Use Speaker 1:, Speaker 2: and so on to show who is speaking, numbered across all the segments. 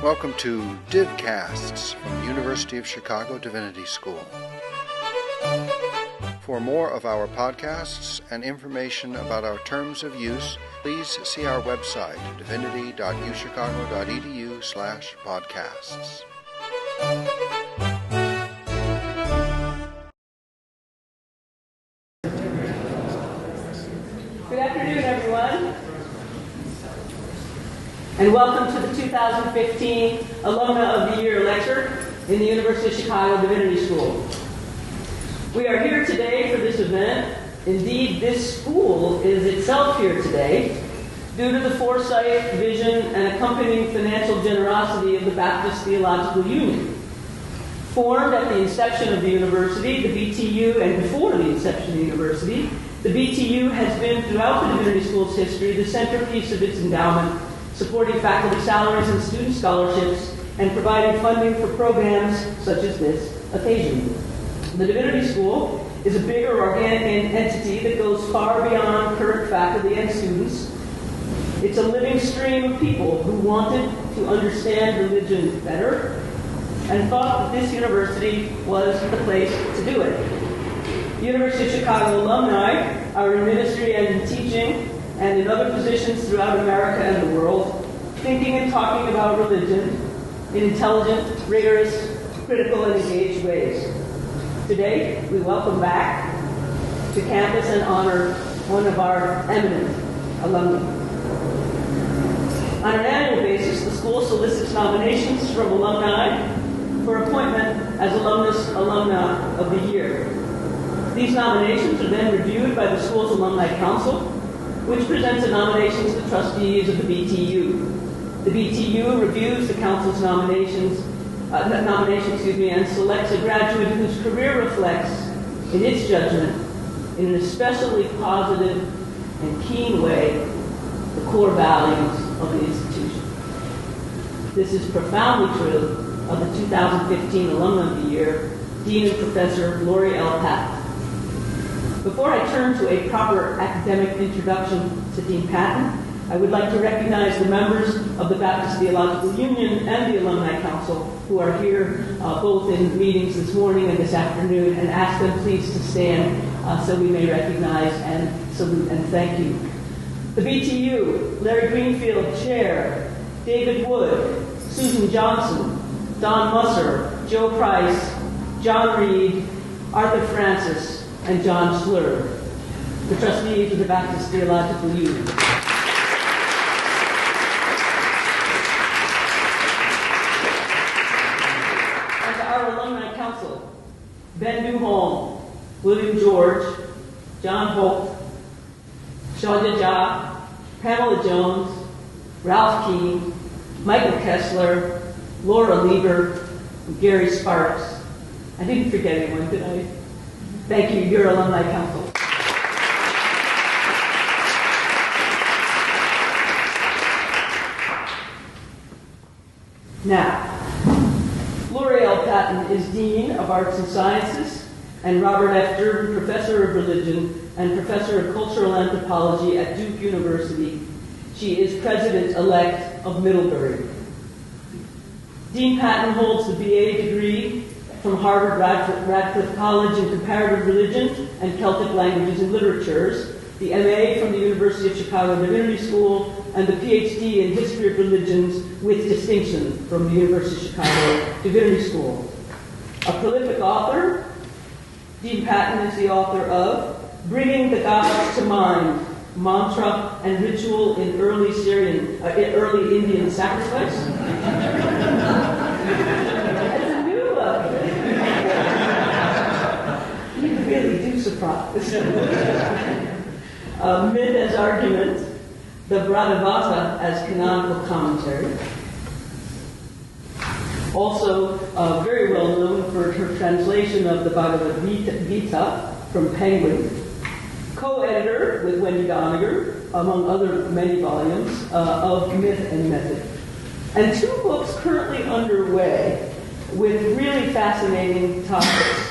Speaker 1: Welcome to Divcasts from University of Chicago Divinity School. For more of our podcasts and information about our terms of use, please see our website, divinity.uchicago.edu/podcasts.
Speaker 2: Good afternoon, everyone, and welcome to the 2015 Alumna of the Year lecture in the University of Chicago Divinity School. We are here today for this event. Indeed, this school is itself here today due to the foresight, vision, and accompanying financial generosity of the Baptist Theological Union. Formed at the inception of the university, the BTU, and before the inception of the university, the BTU has been, throughout the Divinity School's history, the centerpiece of its endowment, supporting faculty salaries and student scholarships, and providing funding for programs such as this occasionally. The Divinity School is a bigger organic entity that goes far beyond current faculty and students. It's a living stream of people who wanted to understand religion better and thought that this university was the place to do it. University of Chicago alumni are in ministry and in teaching and in other positions throughout America and the world, thinking and talking about religion in intelligent, rigorous, critical, and engaged ways. Today, we welcome back to campus and honor one of our eminent alumni. On an annual basis, the school solicits nominations from alumni for appointment as Alumna of the Year. These nominations are then reviewed by the school's Alumni Council, which presents a nomination to the trustees of the BTU. The BTU reviews the council's nomination, and selects a graduate whose career reflects, in its judgment, in an especially positive and keen way, the core values of the institution. This is profoundly true of the 2015 Alumna of the Year, Dean and Professor Laurie L. Patton. Before I turn to a proper academic introduction to Dean Patton, I would like to recognize the members of the Baptist Theological Union and the Alumni Council who are here both in meetings this morning and this afternoon, and ask them please to stand so we may recognize and salute and thank you. The BTU, Larry Greenfield, Chair, David Wood, Susan Johnson, Don Musser, Joe Price, John Reed, Arthur Francis, and John Schlur, the trustees of the Baptist Theological Union. And to our Alumni Council, Ben Duholm, William George, John Holt, Shawnda Jha, Pamela Jones, Ralph Key, Michael Kessler, Laura Lieber, and Gary Sparks. I didn't forget anyone, did I? Thank you, your Alumni Council. Now, Laurie L. Patton is Dean of Arts and Sciences and Robert F. Durbin Professor of Religion and Professor of Cultural Anthropology at Duke University. She is President-elect of Middlebury. Dean Patton holds the BA degree from Harvard Radcliffe College in Comparative Religion and Celtic Languages and Literatures, the MA from the University of Chicago Divinity School, and the PhD in History of Religions with distinction from the University of Chicago Divinity School. A prolific author, Dean Patton is the author of Bringing the Gods to Mind, Mantra and Ritual in Early Indian Sacrifice. You really do surprise. Myth as Argument, the Bhagavata as Canonical Commentary. Also very well known for her translation of the Bhagavad Gita from Penguin. Co-editor with Wendy Doniger, among other many volumes, of Myth and Method. And 2 books currently underway with really fascinating topics.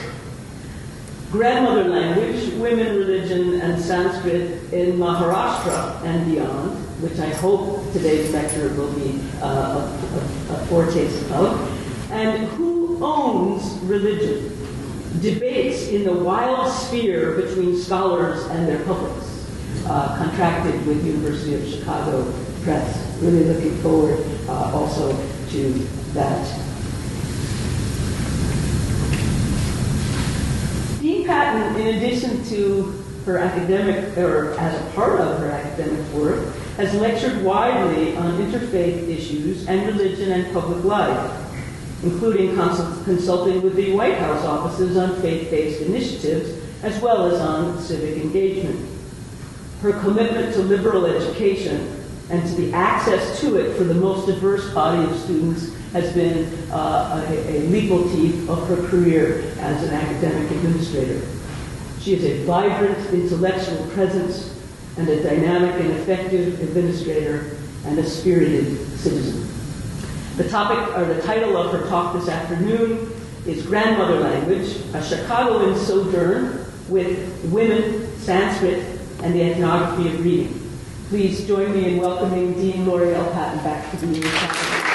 Speaker 2: Grandmother language, women, religion, and Sanskrit in Maharashtra and beyond, which I hope today's lecture will be a foretaste of. And who owns religion? Debates in the wild sphere between scholars and their publics. Contracted with University of Chicago Press. Really looking forward also to that. Dean Patton, in addition to her academic, or as a part of her academic work, has lectured widely on interfaith issues and religion and public life, including consulting with the White House offices on faith-based initiatives, as well as on civic engagement. Her commitment to liberal education and to the access to it for the most diverse body of students has been a leitmotif of her career as an academic administrator. She is a vibrant intellectual presence and a dynamic and effective administrator and a spirited citizen. The topic, or the title of her talk this afternoon is Grandmother Language, a Chicagoan Sojourn with Women, Sanskrit, and the Ethnography of Reading. Please join me in welcoming Dean Laurie L. Patton back to the UChicago.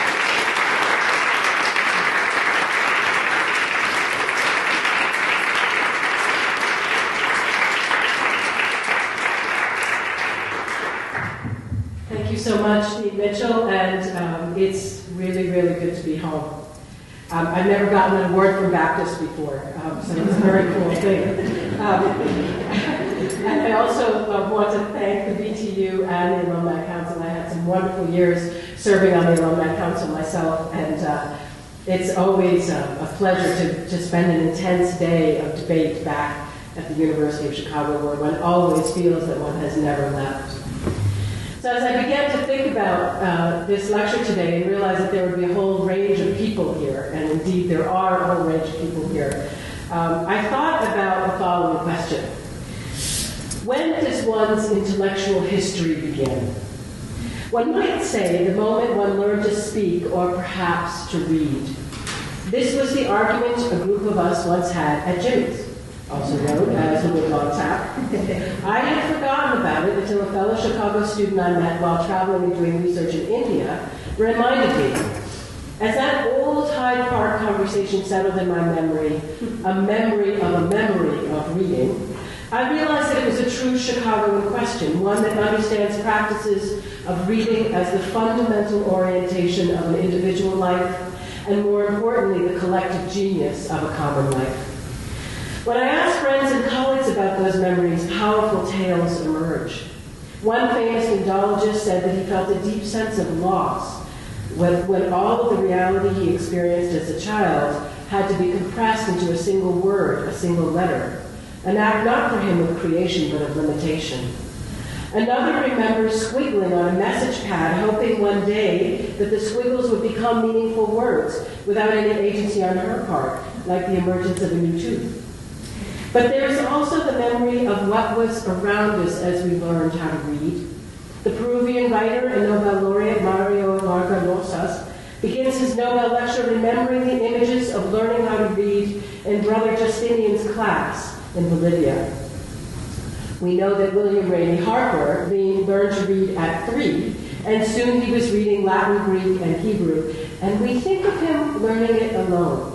Speaker 3: Thank you so much, Dean Mitchell, and it's really, really good to be home. I've never gotten an award from Baptist before, so it's a very cool thing. And I also want to thank the BTU and the Alumni Council. I had some wonderful years serving on the Alumni Council myself, and it's always a pleasure to spend an intense day of debate back at the University of Chicago, where one always feels that one has never left. So as I began to think about this lecture today and realized that there would be a whole range of people here, and indeed there are a whole range of people here, I thought about the following question. When does one's intellectual history begin? One might say the moment one learned to speak or perhaps to read. This was the argument a group of us once had at Jimmy's, also known as the Woodlawn Tap. I had forgotten about it until a fellow Chicago student I met while traveling and doing research in India reminded me. As that old Hyde Park conversation settled in my memory, a memory of reading, I realized that it was a true Chicagoan question, one that understands practices of reading as the fundamental orientation of an individual life, and more importantly, the collective genius of a common life. When I asked friends and colleagues about those memories, powerful tales emerge. One famous Indologist said that he felt a deep sense of loss when all of the reality he experienced as a child had to be compressed into a single word, a single letter, an act not for him of creation but of limitation. Another remembers squiggling on a message pad, hoping one day that the squiggles would become meaningful words without any agency on her part, like the emergence of a new tooth. But there is also the memory of what was around us as we learned how to read. The Peruvian writer and Nobel laureate Mario Vargas begins his Nobel lecture remembering the images of learning how to read in Brother Justinian's class in Bolivia. We know that William Rainey Harper learned to read at 3, and soon he was reading Latin, Greek, and Hebrew, and we think of him learning it alone.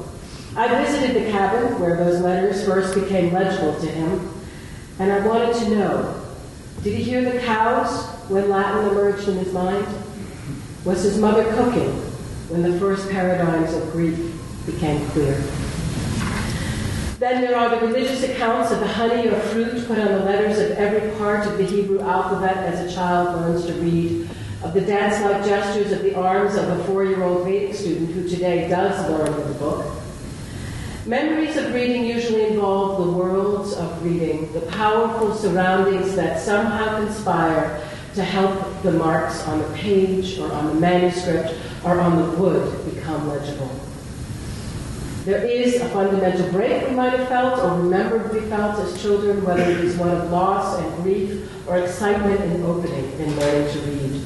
Speaker 3: I visited the cabin where those letters first became legible to him, and I wanted to know, did he hear the cows when Latin emerged in his mind? Was his mother cooking when the first paradigms of Greek became clear? Then there are the religious accounts of the honey or fruit put on the letters of every part of the Hebrew alphabet as a child learns to read, of the dance-like gestures of the arms of a 4-year-old Vedic student who today does learn with the book. Memories of reading usually involve the worlds of reading, the powerful surroundings that somehow conspire to help the marks on the page or on the manuscript or on the wood become legible. There is a fundamental break we might have felt or remembered we felt as children, whether it is one of loss and grief or excitement and opening in learning to read.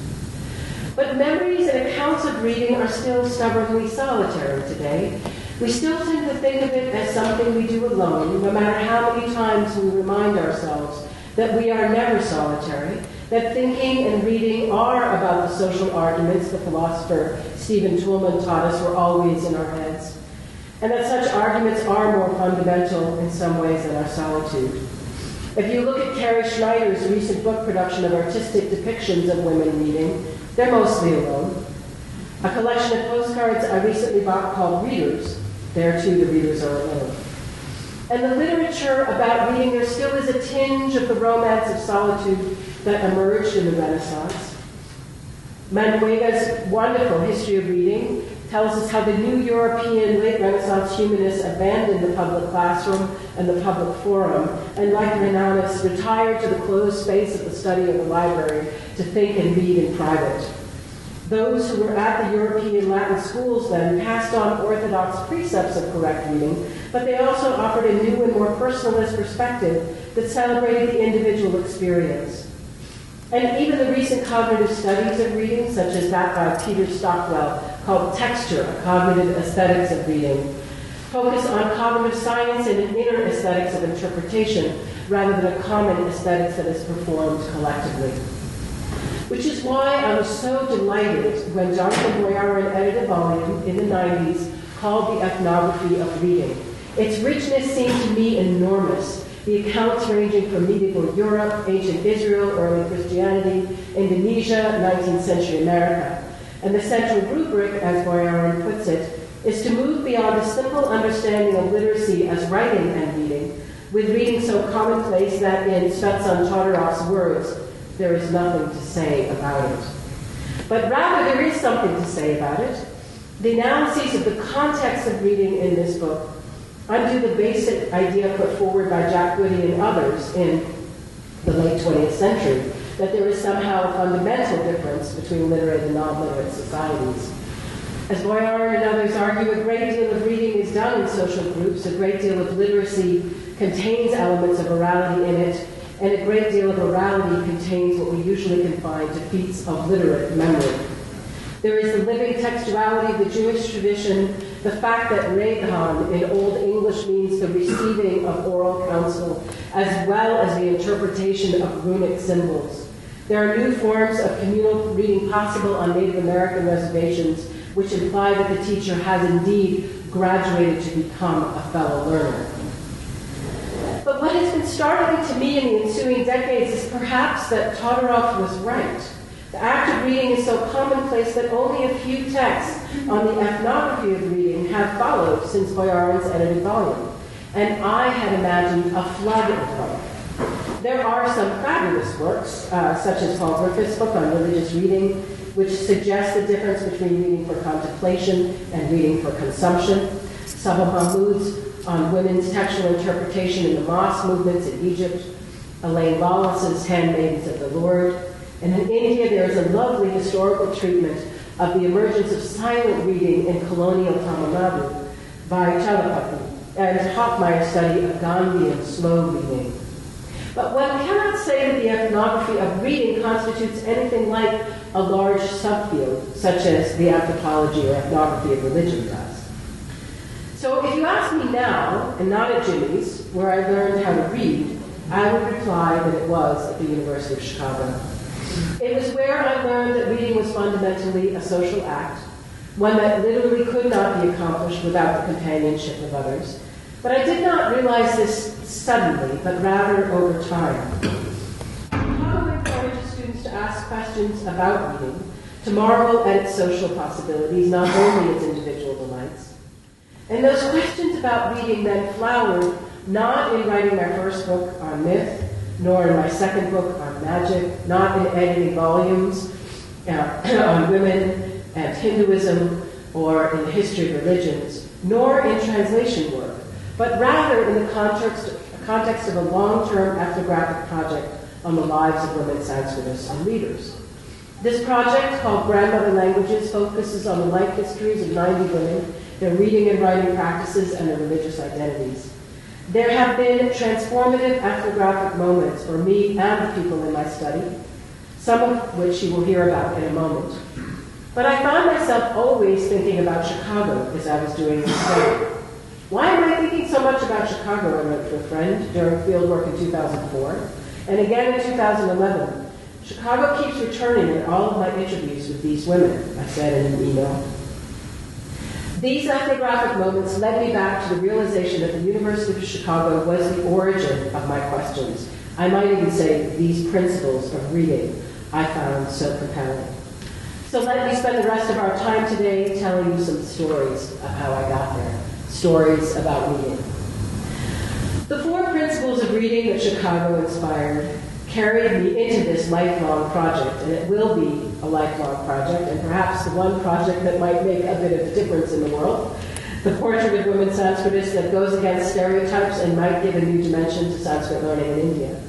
Speaker 3: But memories and accounts of reading are still stubbornly solitary today. We still tend to think of it as something we do alone, no matter how many times we remind ourselves that we are never solitary, that thinking and reading are about the social arguments the philosopher Stephen Toulmin taught us were always in our heads, and that such arguments are more fundamental in some ways than our solitude. If you look at Carrie Schneider's recent book production of artistic depictions of women reading, they're mostly alone. A collection of postcards I recently bought called Readers, there too the readers are alone. And the literature about reading, there still is a tinge of the romance of solitude that emerged in the Renaissance. Manuega's wonderful History of Reading tells us how the new European late Renaissance humanists abandoned the public classroom and the public forum, and like Renatus, retired to the closed space of the study of the library to think and read in private. Those who were at the European Latin schools then passed on orthodox precepts of correct reading, but they also offered a new and more personalist perspective that celebrated the individual experience. And even the recent cognitive studies of reading, such as that by Peter Stockwell, called Texture, a Cognitive Aesthetics of Reading, focus on cognitive science and an inner aesthetics of interpretation, rather than a common aesthetics that is performed collectively. Which is why I was so delighted when Jonathan Boyarin edited a volume in the 90s called The Ethnography of Reading. Its richness seemed to me enormous. The accounts ranging from medieval Europe, ancient Israel, early Christianity, Indonesia, 19th century America. And the central rubric, as Boyarin puts it, is to move beyond a simple understanding of literacy as writing and reading, with reading so commonplace that in Svetsson Todorov's words, there is nothing to say about it. But rather, there is something to say about it. The analyses of the context of reading in this book undo the basic idea put forward by Jack Goody and others in the late 20th century, that there is somehow a fundamental difference between literate and non-literate societies. As Boyarin and others argue, a great deal of reading is done in social groups, a great deal of literacy contains elements of orality in it, and a great deal of orality contains what we usually confine to feats of literate memory. There is the living textuality of the Jewish tradition, the fact that Regan in Old English means the receiving of oral counsel, as well as the interpretation of runic symbols. There are new forms of communal reading possible on Native American reservations, which imply that the teacher has indeed graduated to become a fellow learner. But what has been startling to me in the ensuing decades is perhaps that Todorov was right. The act of reading is so commonplace that only a few texts on the ethnography of reading have followed since Boyarin's edited volume, and I had imagined a flood of them. There are some fabulous works, such as Paul Griffith's book on religious reading, which suggests the difference between reading for contemplation and reading for consumption. Saba Mahmood's on women's textual interpretation in the mosque movements in Egypt. Elaine Wallace's Handmaidens of the Lord. And in India, there is a lovely historical treatment of the emergence of silent reading in colonial Tamil Nadu by Chalapati, and Hoffmeyer's study of Gandhian slow reading. But one cannot say that the ethnography of reading constitutes anything like a large subfield, such as the anthropology or ethnography of religion does. So if you ask me now, and not at Jimmy's, where I learned how to read, I would reply that it was at the University of Chicago. It was where I learned that reading was fundamentally a social act, one that literally could not be accomplished without the companionship of others. But I did not realize this suddenly, but rather over time. Chicago encourages students to ask questions about reading, to marvel at its social possibilities, not only its individual delights. And those questions about reading then flowered, not in writing my first book on myth, nor in my second book on magic, not in editing volumes on women and Hinduism or in the history of religions, nor in translation work, but rather in the context of a long-term ethnographic project on the lives of women Sanskritists and readers. This project, called Grandmother Languages, focuses on the life histories of 90 women, their reading and writing practices, and their religious identities. There have been transformative ethnographic moments for me and the people in my study, some of which you will hear about in a moment. But I found myself always thinking about Chicago as I was doing this study. Why am I thinking so much about Chicago, I wrote to a friend during fieldwork in 2004, and again in 2011, Chicago keeps returning in all of my interviews with these women, I said in an email. These ethnographic moments led me back to the realization that the University of Chicago was the origin of my questions. I might even say these principles of reading I found so compelling. So let me spend the rest of our time today telling you some stories of how I got there, stories about reading. The 4 principles of reading that Chicago inspired carried me into this lifelong project, and it will be a lifelong project, and perhaps the one project that might make a bit of a difference in the world. The portrait of women Sanskritists that goes against stereotypes and might give a new dimension to Sanskrit learning in India.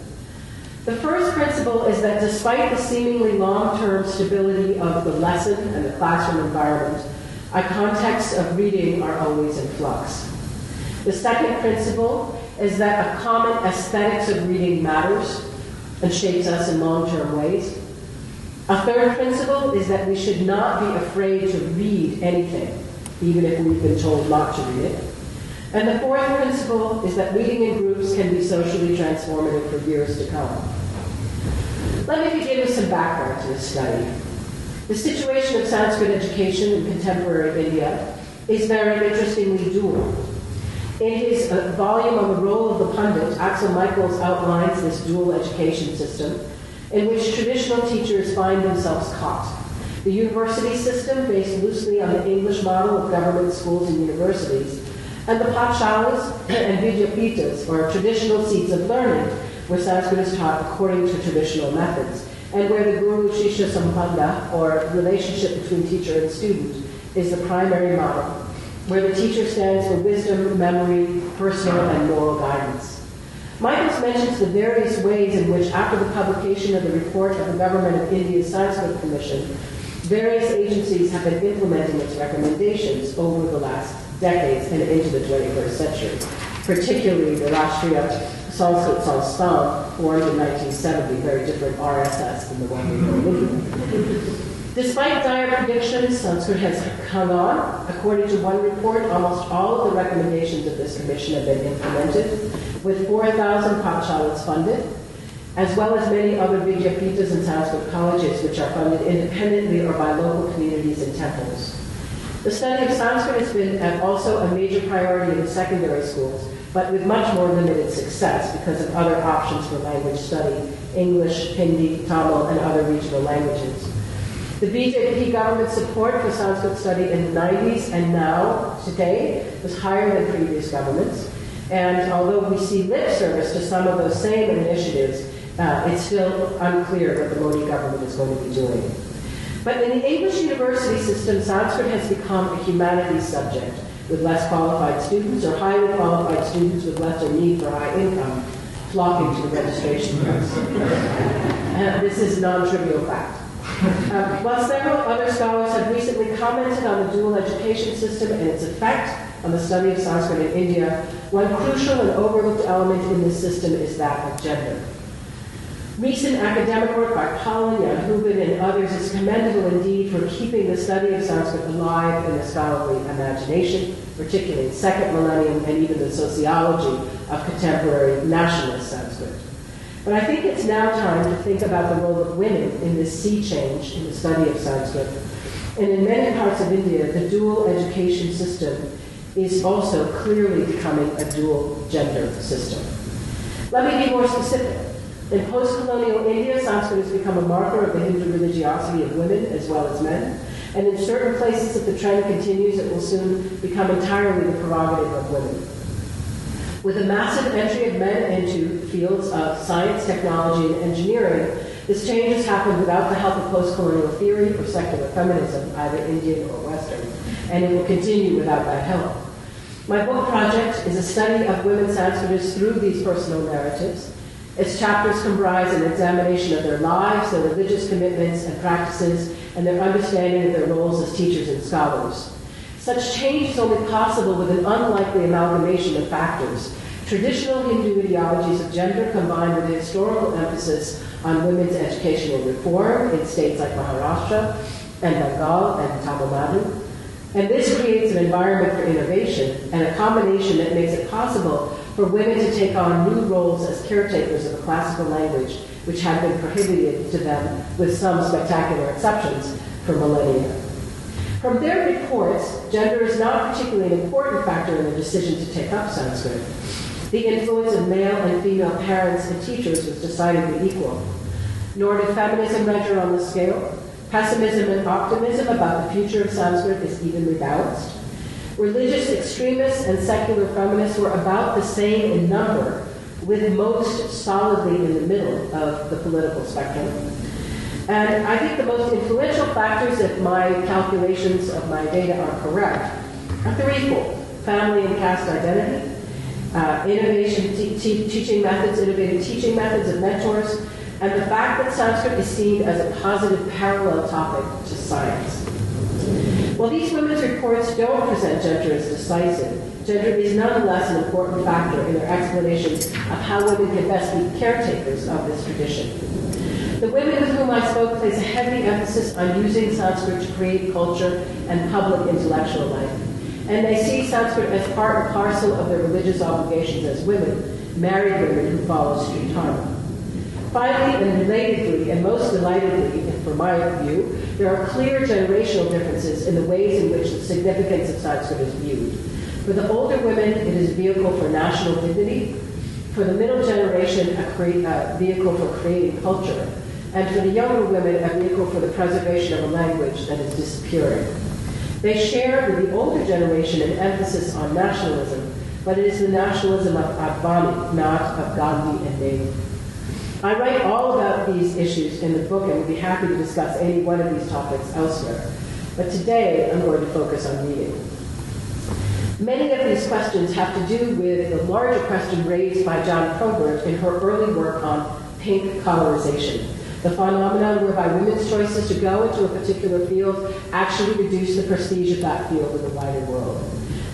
Speaker 3: The first principle is that despite the seemingly long-term stability of the lesson and the classroom environment, our contexts of reading are always in flux. The second principle is that a common aesthetics of reading matters and shapes us in long-term ways. A third principle is that we should not be afraid to read anything, even if we've been told not to read it. And the fourth principle is that reading in groups can be socially transformative for years to come. Let me begin with some background to this study. The situation of Sanskrit education in contemporary India is very interestingly dual. In his volume on the role of the pundit, Axel Michaels outlines this dual education system in which traditional teachers find themselves caught. The university system, based loosely on the English model of government schools and universities, and the patshalas and vidyapitas, or traditional seats of learning, where Sanskrit is taught according to traditional methods, and where the guru-shishya sambandha, or relationship between teacher and student, is the primary model, where the teacher stands for wisdom, memory, personal, and moral guidance. Michaels mentions the various ways in which, after the publication of the report of the Government of India's Sanskrit Commission, various agencies have been implementing its recommendations over the last decades and into the 21st century, particularly the Rashtriya Sanskrit Sansthan, formed in 1970, very different RSS than the one we know in India. Despite dire predictions, Sanskrit has hung on. According to one report, almost all of the recommendations of this commission have been implemented, with 4,000 patshalas funded, as well as many other vidyapitas and Sanskrit colleges, which are funded independently or by local communities and temples. The study of Sanskrit has been also a major priority in secondary schools, but with much more limited success because of other options for language study, English, Hindi, Tamil, and other regional languages. The BJP government support for Sanskrit study in the 90s and now, today, was higher than previous governments. And although we see lip service to some of those same initiatives, it's still unclear what the Modi government is going to be doing. But in the English university system, Sanskrit has become a humanities subject, with less qualified students or highly qualified students with lesser need for high income flocking to the registration desk. This is a non-trivial fact. While several other scholars have recently commented on the dual education system and its effect on the study of Sanskrit in India, one crucial and overlooked element in this system is that of gender. Recent academic work by Patton, Hubin, and others is commendable indeed for keeping the study of Sanskrit alive in the scholarly imagination, particularly in the second millennium, and even the sociology of contemporary nationalist Sanskrit. But I think it's now time to think about the role of women in this sea change in the study of Sanskrit. And in many parts of India, the dual education system is also clearly becoming a dual gender system. Let me be more specific. In post-colonial India, Sanskrit has become a marker of the Hindu religiosity of women as well as men. And in certain places, if the trend continues, it will soon become entirely the prerogative of women. With a massive entry of men into fields of science, technology, and engineering, this change has happened without the help of post-colonial theory or secular feminism, either Indian or Western, and it will continue without that help. My book project is a study of women Sanskritists through these personal narratives. Its chapters comprise an examination of their lives, their religious commitments and practices, and their understanding of their roles as teachers and scholars. Such change is only possible with an unlikely amalgamation of factors. Traditional Hindu ideologies of gender combined with a historical emphasis on women's educational reform in states like Maharashtra and Bengal and Tamil Nadu. And this creates an environment for innovation and a combination that makes it possible for women to take on new roles as caretakers of a classical language which had been prohibited to them, with some spectacular exceptions, for millennia. From their reports, gender is not particularly an important factor in the decision to take up Sanskrit. The influence of male and female parents and teachers was decidedly equal. Nor did feminism measure on the scale. Pessimism and optimism about the future of Sanskrit is evenly balanced. Religious extremists and secular feminists were about the same in number, with most solidly in the middle of the political spectrum. And I think the most influential factors, if my calculations of my data are correct, are threefold: family and caste identity, teaching methods, innovative teaching methods of mentors, and the fact that Sanskrit is seen as a positive parallel topic to science. While these women's reports don't present gender as decisive, gender is nonetheless an important factor in their explanations of how women can best be caretakers of this tradition. The women with whom I spoke place a heavy emphasis on using Sanskrit to create culture and public intellectual life. And they see Sanskrit as part and parcel of their religious obligations as women, married women who follow strict dharma. Finally, and relatedly, and most delightedly, from my view, there are clear generational differences in the ways in which the significance of Sanskrit is viewed. For the older women, it is a vehicle for national dignity. For the middle generation, a vehicle for creating culture. And for the younger women, a vehicle for the preservation of a language that is disappearing. They share with the older generation an emphasis on nationalism, but it is the nationalism of Advani, not of Gandhi and Nehru. I write all about these issues in the book and would be happy to discuss any one of these topics elsewhere. But today, I'm going to focus on reading. Many of these questions have to do with the larger question raised by John Probert in her early work on pink colorization, the phenomenon whereby women's choices to go into a particular field actually reduce the prestige of that field in the wider world.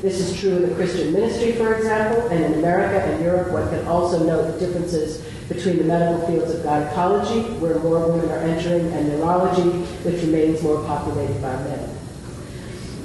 Speaker 3: This is true in the Christian ministry, for example, and in America and Europe, one can also note the differences between the medical fields of gynecology, where more women are entering, and neurology, which remains more populated by men.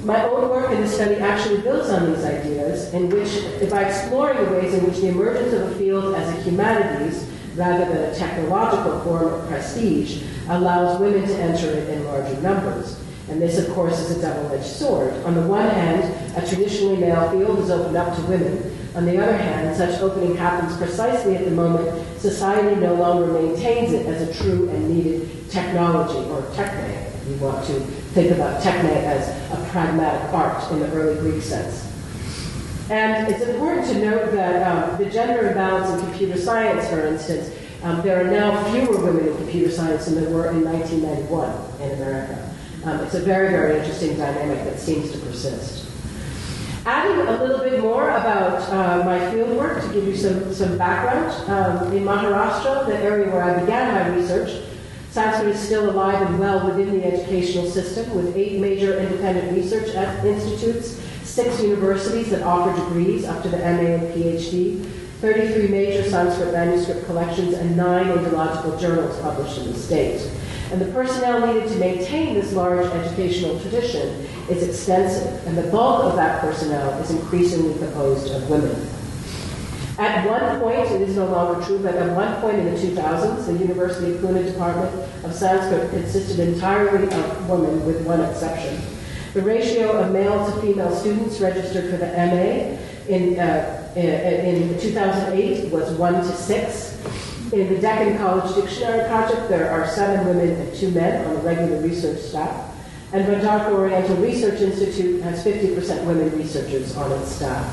Speaker 3: My own work in this study actually builds on these ideas, in which, by exploring the ways in which the emergence of a field as a humanities, rather than a technological form of prestige, allows women to enter it in larger numbers. And this, of course, is a double-edged sword. On the one hand, a traditionally male field is opened up to women. On the other hand, such opening happens precisely at the moment society no longer maintains it as a true and needed technology, or techne, if you want to think about techne as a pragmatic art in the early Greek sense. And it's important to note that the gender imbalance in computer science, for instance, there are now fewer women in computer science than there were in 1991 in America. It's a very, very interesting dynamic that seems to persist. Adding a little bit more about my fieldwork to give you some background, in Maharashtra, the area where I began my research, Sanskrit is still alive and well within the educational system, with 8 major independent research institutes, 6 universities that offer degrees up to the MA and PhD, 33 major Sanskrit manuscript collections, and 9 ideological journals published in the state. And the personnel needed to maintain this large educational tradition is extensive, and the bulk of that personnel is increasingly composed of women. At one point, it is no longer true, but at one point in the 2000s, the University of Pune Department of Sanskrit consisted entirely of women, with one exception. The ratio of male to female students registered for the MA in 2008 was 1 to 6. In the Deccan College Dictionary Project, there are 7 women and 2 men on the regular research staff. And Bhadarka Oriental Research Institute has 50% women researchers on its staff.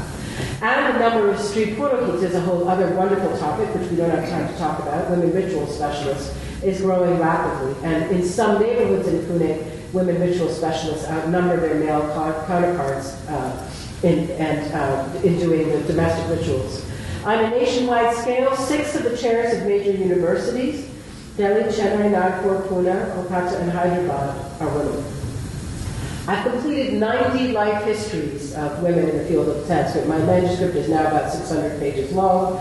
Speaker 3: And the number of Sri Purohits is a whole other wonderful topic, which we don't have time to talk about. Women ritual specialists is growing rapidly. And in some neighborhoods in Pune, women ritual specialists outnumber their male counterparts in doing the domestic rituals. On a nationwide scale, 6 of the chairs of major universities, Delhi, Chennai, Nagpur, Pune, Kolkata, and Hyderabad, are women. I've completed 90 life histories of women in the field of Sanskrit. My manuscript is now about 600 pages long.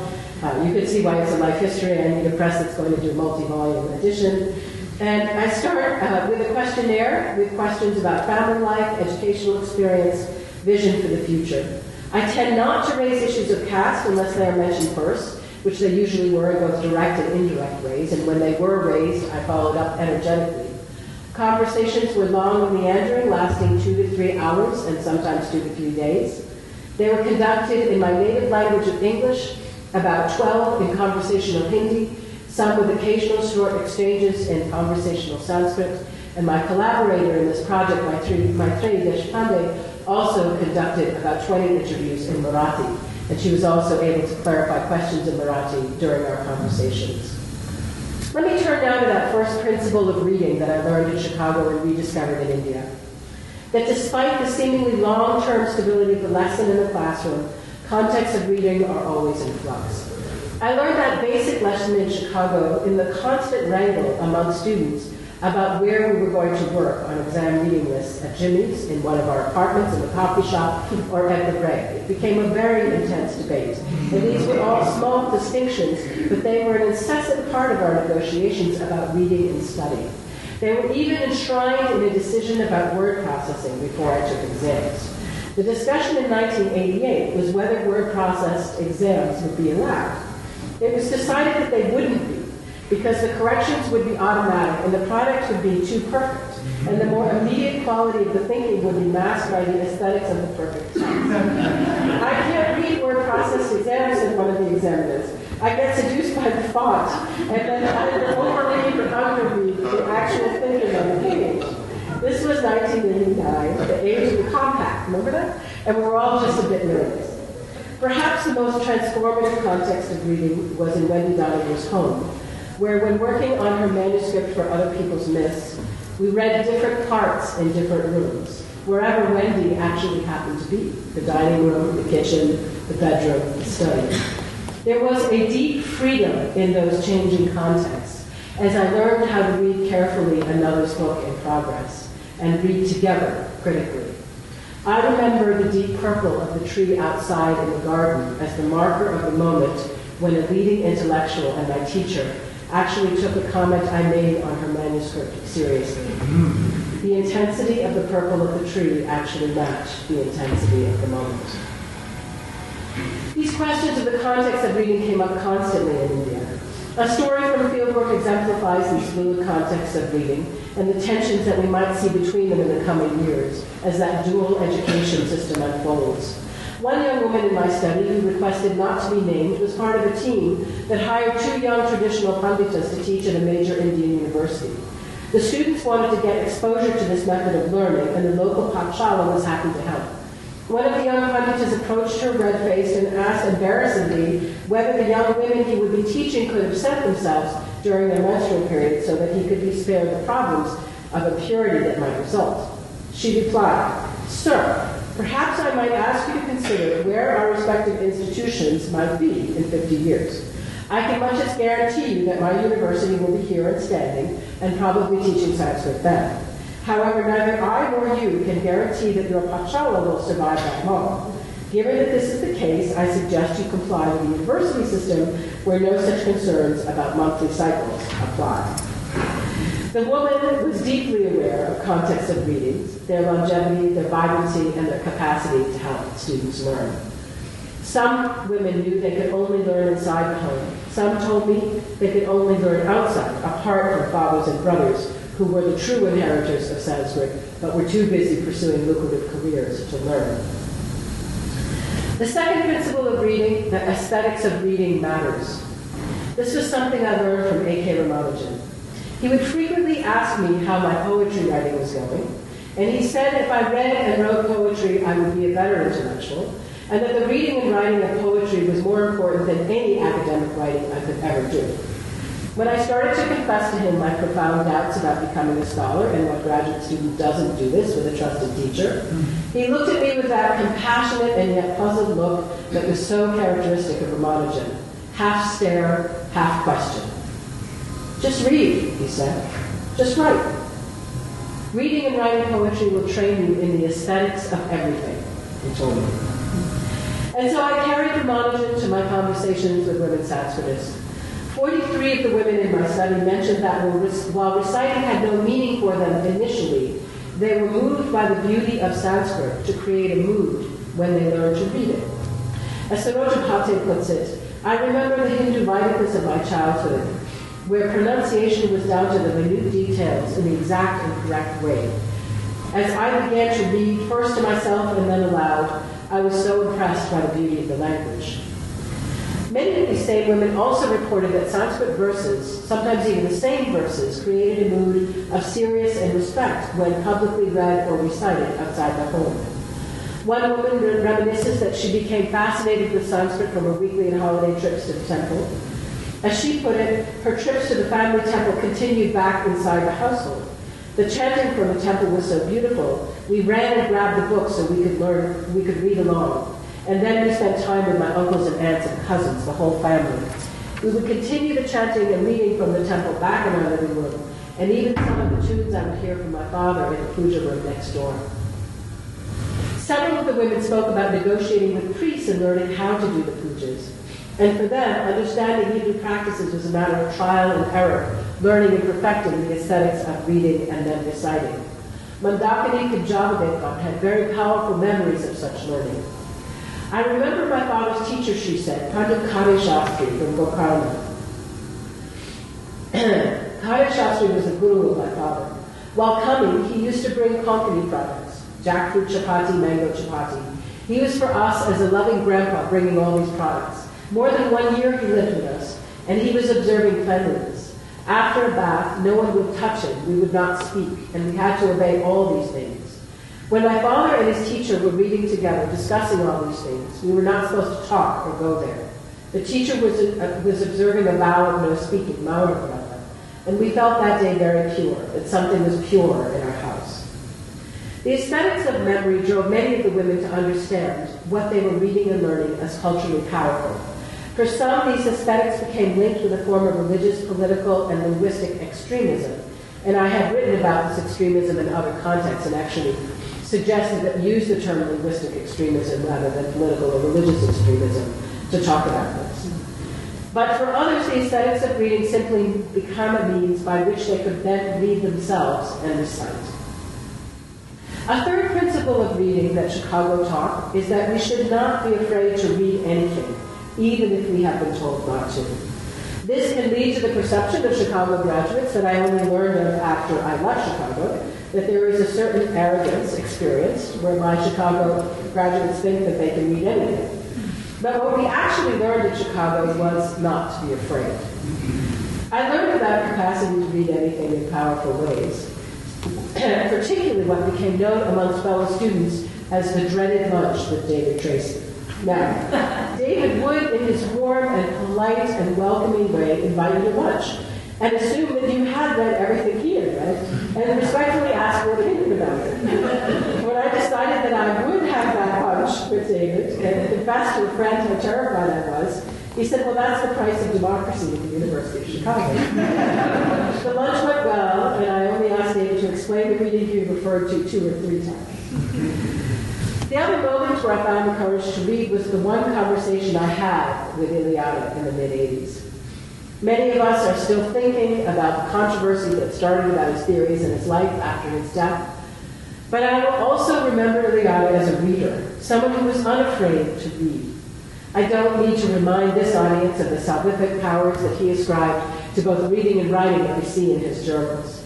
Speaker 3: You can see why it's a life history. I need a press that's going to do a multi-volume edition. And I start with a questionnaire with questions about family life, educational experience, vision for the future. I tend not to raise issues of caste unless they are mentioned first, which they usually were in both direct and indirect ways, and when they were raised, I followed up energetically. Conversations were long and meandering, lasting 2 to 3 hours and sometimes 2 to 3 days. They were conducted in my native language of English, about 12 in conversational Hindi, some with occasional short exchanges in conversational Sanskrit, and my collaborator in this project, Maitreyi Deshpande, also conducted about 20 interviews in Marathi, and she was also able to clarify questions in Marathi during our conversations. Let me turn now to that first principle of reading that I learned in Chicago and rediscovered in India. That despite the seemingly long-term stability of the lesson in the classroom, contexts of reading are always in flux. I learned that basic lesson in Chicago in the constant wrangle among students about where we were going to work on exam reading lists at Jimmy's, in one of our apartments, in the coffee shop, or at the break. It became a very intense debate. And these were all small distinctions, but they were an incessant part of our negotiations about reading and study. They were even enshrined in a decision about word processing before I took exams. The discussion in 1988 was whether word processed exams would be allowed. It was decided that they wouldn't be, because the corrections would be automatic and the product would be too perfect, and the more immediate quality of the thinking would be masked by the aesthetics of the perfect text. I can't read word processed exams, said one of the examiners. I get seduced by the font, and then I overread or underread the actual thinking on the page. This was 1989, the age of the compact, remember that? And we were all just a bit nervous. Perhaps the most transformative context of reading was in Wendy Donoghur's home, where when working on her manuscript for other people's myths, we read different parts in different rooms, wherever Wendy actually happened to be, the dining room, the kitchen, the bedroom, the study. There was a deep freedom in those changing contexts, as I learned how to read carefully another's book in progress, and read together critically. I remember the deep purple of the tree outside in the garden as the marker of the moment when a leading intellectual and my teacher actually took a comment I made on her manuscript seriously. The intensity of the purple of the tree actually matched the intensity of the moment. These questions of the context of reading came up constantly in India. A story from fieldwork exemplifies these fluid contexts of reading and the tensions that we might see between them in the coming years as that dual education system unfolds. One young woman in my study who requested not to be named was part of a team that hired 2 young traditional panditas to teach at a major Indian university. The students wanted to get exposure to this method of learning, and the local pathshala was happy to help. One of the young panditas approached her red-faced and asked embarrassedly whether the young women he would be teaching could absent themselves during their menstrual period so that he could be spared the problems of impurity that might result. She replied, "Sir, perhaps I might ask you to consider where our respective institutions might be in 50 years. I can much as guarantee you that my university will be here and standing, and probably teaching Sanskrit then. However, neither I nor you can guarantee that your pathshala will survive that long. Given that this is the case, I suggest you comply with the university system where no such concerns about monthly cycles apply." The woman was deeply aware of contexts of readings, their longevity, their vibrancy, and their capacity to help students learn. Some women knew they could only learn inside the home. Some told me they could only learn outside, apart from fathers and brothers who were the true inheritors of Sanskrit, but were too busy pursuing lucrative careers to learn. The second principle of reading, the aesthetics of reading, matters. This was something I learned from A.K. Ramanujan. He would frequently ask me how my poetry writing was going, and he said if I read and wrote poetry, I would be a better intellectual, and that the reading and writing of poetry was more important than any academic writing I could ever do. When I started to confess to him my profound doubts about becoming a scholar, and what graduate student doesn't do this with a trusted teacher, he looked at me with that compassionate and yet puzzled look that was so characteristic of Ramanujan, half stare, half question. "Just read," he said. "Just write. Reading and writing poetry will train you in the aesthetics of everything," he told me. And so I carried Ramanujan to my conversations with women Sanskritists. 43 of the women in my study mentioned that while reciting had no meaning for them initially, they were moved by the beauty of Sanskrit to create a mood when they learned to read it. As Saroj Bhate puts it, I remember the Hindu Vaidicness of my childhood, where pronunciation was down to the minute details in the exact and correct way. As I began to read, first to myself and then aloud, I was so impressed by the beauty of the language. Many of these same women also reported that Sanskrit verses, sometimes even the same verses, created a mood of serious and respect when publicly read or recited outside the home. One woman reminisces that she became fascinated with Sanskrit from her weekly and holiday trips to the temple. As she put it, her trips to the family temple continued back inside the household. The chanting from the temple was so beautiful, we ran and grabbed the books so we could read along. And then we spent time with my uncles and aunts and cousins, the whole family. We would continue the chanting and reading from the temple back in our living room, and even some of the tunes I would hear from my father in the puja room next door. Several of the women spoke about negotiating with priests and learning how to do the pujas. And for them, understanding Hindu practices was a matter of trial and error, learning and perfecting the aesthetics of reading and then reciting. Mandakini Kunjavadekar had very powerful memories of such learning. I remember my father's teacher, she said, Pandit Kare Shastri from Gokarna. Kare Shastri was the guru of my father. While coming, he used to bring Konkani products, jackfruit chapati, mango chapati. He was for us as a loving grandpa bringing all these products. More than 1 year he lived with us, and he was observing cleanliness. After a bath, no one would touch him, we would not speak, and we had to obey all these things. When my father and his teacher were reading together, discussing all these things, we were not supposed to talk or go there. The teacher was observing a vow of no speaking, Mauna Brahma, and we felt that day very pure, that something was pure in our house. The aesthetics of memory drove many of the women to understand what they were reading and learning as culturally powerful. For some, these aesthetics became linked with a form of religious, political, and linguistic extremism, and I have written about this extremism in other contexts and actually suggested that we use the term linguistic extremism rather than political or religious extremism to talk about this. But for others, the aesthetics of reading simply become a means by which they could then read themselves and recite. A third principle of reading that Chicago taught is that we should not be afraid to read anything, even if we have been told not to. This can lead to the perception of Chicago graduates that I only learned of after I left Chicago, that there is a certain arrogance experienced whereby Chicago graduates think that they can read anything. But what we actually learned in Chicago was not to be afraid. I learned about capacity to read anything in powerful ways, particularly what became known amongst fellow students as the dreaded lunch with David Tracy. Now, David would, in his warm and polite and welcoming way, invite you to lunch and assume that you had read everything he had read and respectfully ask your opinion about it. When I decided that I would have that lunch with David and confessed to a friend how terrified I was, he said, well, that's the price of democracy at the University of Chicago. The lunch went well, and I only asked David to explain the reading he referred to 2 or 3 times. The other moment where I found the courage to read was the one conversation I had with Ilyada in the mid-'80s. Many of us are still thinking about the controversy that started about his theories and his life after his death. But I will also remember Ilyada as a reader, someone who was unafraid to read. I don't need to remind this audience of the salvific powers that he ascribed to both reading and writing that we see in his journals.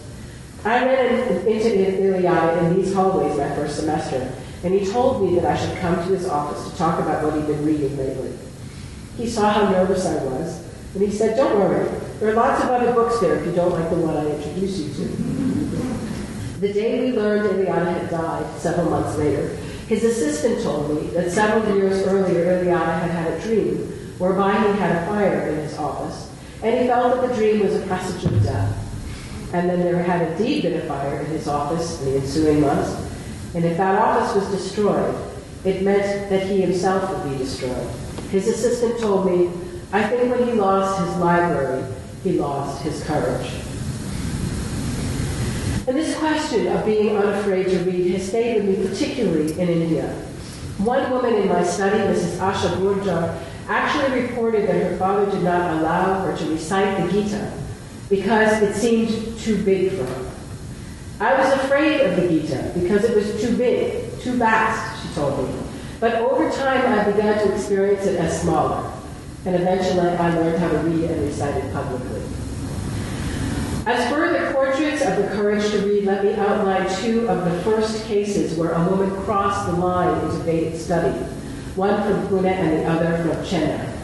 Speaker 3: I ran into Ilyada in these hallways my first semester, and he told me that I should come to his office to talk about what he'd been reading lately. He saw how nervous I was, and he said, don't worry, there are lots of other books there if you don't like the one I introduced you to. The day we learned Ilyada had died, several months later, his assistant told me that several years earlier Ilyada had had a dream whereby he had a fire in his office, and he felt that the dream was a presage of death. And then there had indeed been a fire in his office in the ensuing months, and if that office was destroyed, it meant that he himself would be destroyed. His assistant told me, I think when he lost his library, he lost his courage. And this question of being unafraid to read has stayed with me particularly in India. One woman in my study, Mrs. Asha Gurjar, actually reported that her father did not allow her to recite the Gita because it seemed too big for her. I was afraid of the Gita because it was too big, too vast, she told me. But over time, I began to experience it as smaller. and eventually I learned how to read and recite it publicly. As further portraits of the courage to read, let me outline two of the first cases where a woman crossed the line into Vedic study, one from Pune and the other from Chennai.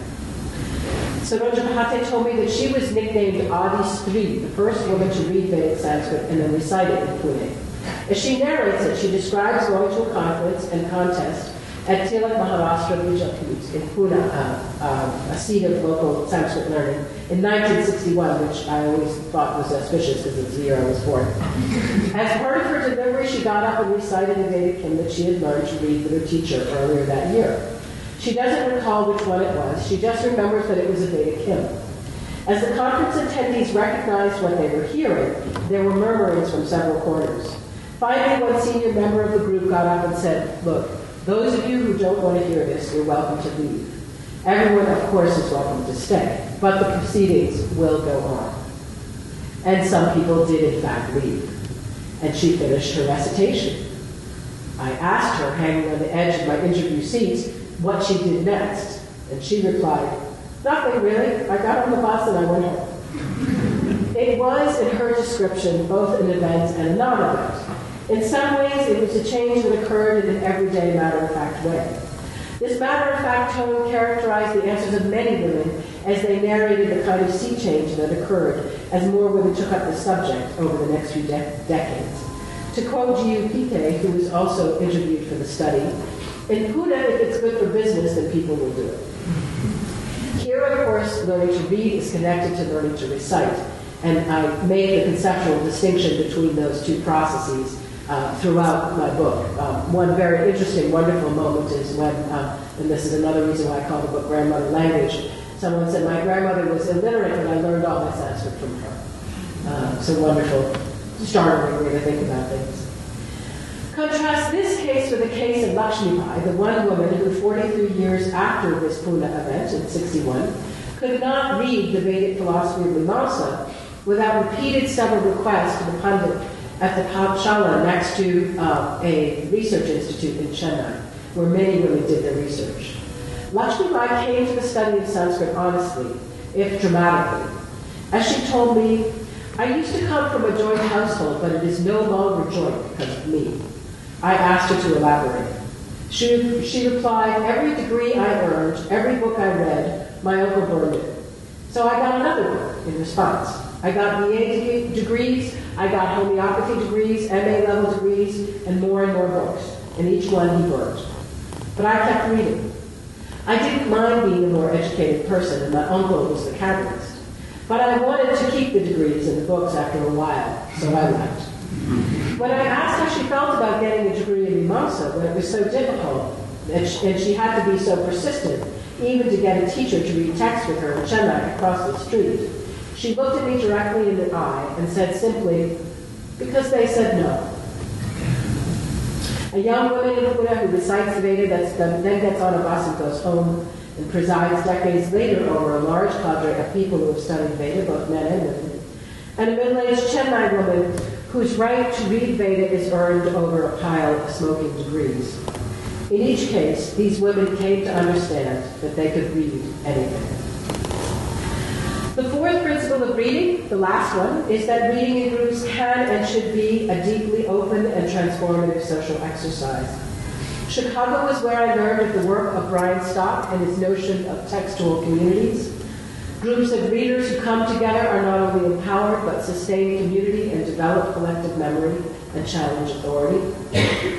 Speaker 3: Saroja Bhate told me that she was nicknamed Adi Stri, the first woman to read Vedic Sanskrit and then recite it in Pune. As she narrates it, she describes going to a conference and contest at Tilak Maharashtra Vidyaput in Pune, a seat of local Sanskrit learning, in 1961, which I always thought was auspicious because it's the year I was born. As part of her delivery, she got up and recited a Vedic hymn that she had learned to read with her teacher earlier that year. She doesn't recall which one it was. She just remembers that it was a Vedic hymn. As the conference attendees recognized what they were hearing, there were murmurings from several corners. Finally, one senior member of the group got up and said, "Look, those of you who don't want to hear this, you're welcome to leave. Everyone, of course, is welcome to stay, but the proceedings will go on." And some people did, in fact, leave. And she finished her recitation. I asked her, hanging on the edge of my interview seats, what she did next. And she replied, "Nothing really. I got on the bus and I went home." It was, in her description, both an event and a non-event. In some ways, it was a change that occurred in an everyday, matter-of-fact way. This matter-of-fact tone characterized the answers of many women as they narrated the kind of sea change that occurred as more women took up the subject over the next few decades. To quote G.U. Pite, who was also interviewed for the study, "In Pune, if it's good for business, then people will do it." Here, of course, learning to read is connected to learning to recite, and I made the conceptual distinction between those two processes throughout my book. One very interesting, wonderful moment is when, and this is another reason why I call the book Grandmother Language, someone said, "My grandmother was illiterate, but I learned all my Sanskrit from her." So wonderful, startling way to think about things. Contrast this case with the case of Lakshmi Bai, the one woman who 43 years after this Pune event in 61 could not read the Vedic philosophy of Mimamsa without repeated several requests to the Pandit at the Pathshala next to a research institute in Chennai, where many women did their research. Lakshmi Bai came to the study of Sanskrit honestly, if dramatically. As she told me, "I used to come from a joint household, but it is no longer joint because of me." I asked her to elaborate. She replied, "Every degree I earned, every book I read, my uncle burned it. So I got another book in response. I got BA degrees, I got homeopathy degrees, MA level degrees, and more books. And each one he burned. But I kept reading. I didn't mind being a more educated person, and my uncle was the catalyst. But I wanted to keep the degrees and the books after a while, so I left." When I asked how she felt about getting a degree in Mimamsa, when it was so difficult, and she had to be so persistent, even to get a teacher to read text with her in Chennai across the street, she looked at me directly in the eye and said simply, "Because they said no." A young woman in Pune who recites Veda then gets on a bus and goes home and presides decades later over a large cadre of people who have studied Veda, both men and women, and a middle-aged Chennai woman whose right to read Veda is earned over a pile of smoking degrees. In each case, these women came to understand that they could read anything. The fourth principle of reading, the last one, is that reading in groups can and should be a deeply open and transformative social exercise. Chicago was where I learned of the work of Brian Stock and his notion of textual communities. Groups of readers who come together are not only empowered, but sustain community and develop collective memory and challenge authority.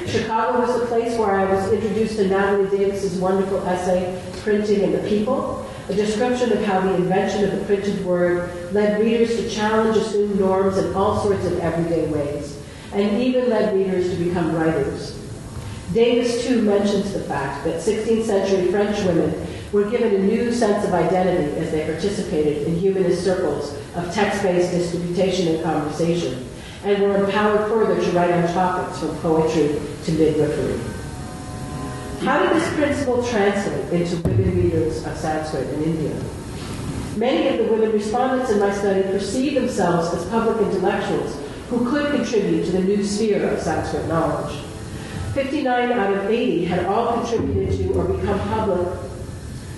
Speaker 3: Chicago was the place where I was introduced to Natalie Davis's wonderful essay, Printing and the People, a description of how the invention of the printed word led readers to challenge assumed norms in all sorts of everyday ways, and even led readers to become writers. Davis, too, mentions the fact that 16th century French women were given a new sense of identity as they participated in humanist circles of text-based disputation and conversation, and were empowered further to write on topics from poetry to midwifery. How did this principle translate into women readers of Sanskrit in India? Many of the women respondents in my study perceived themselves as public intellectuals who could contribute to the new sphere of Sanskrit knowledge. 59 out of 80 had all contributed to or become public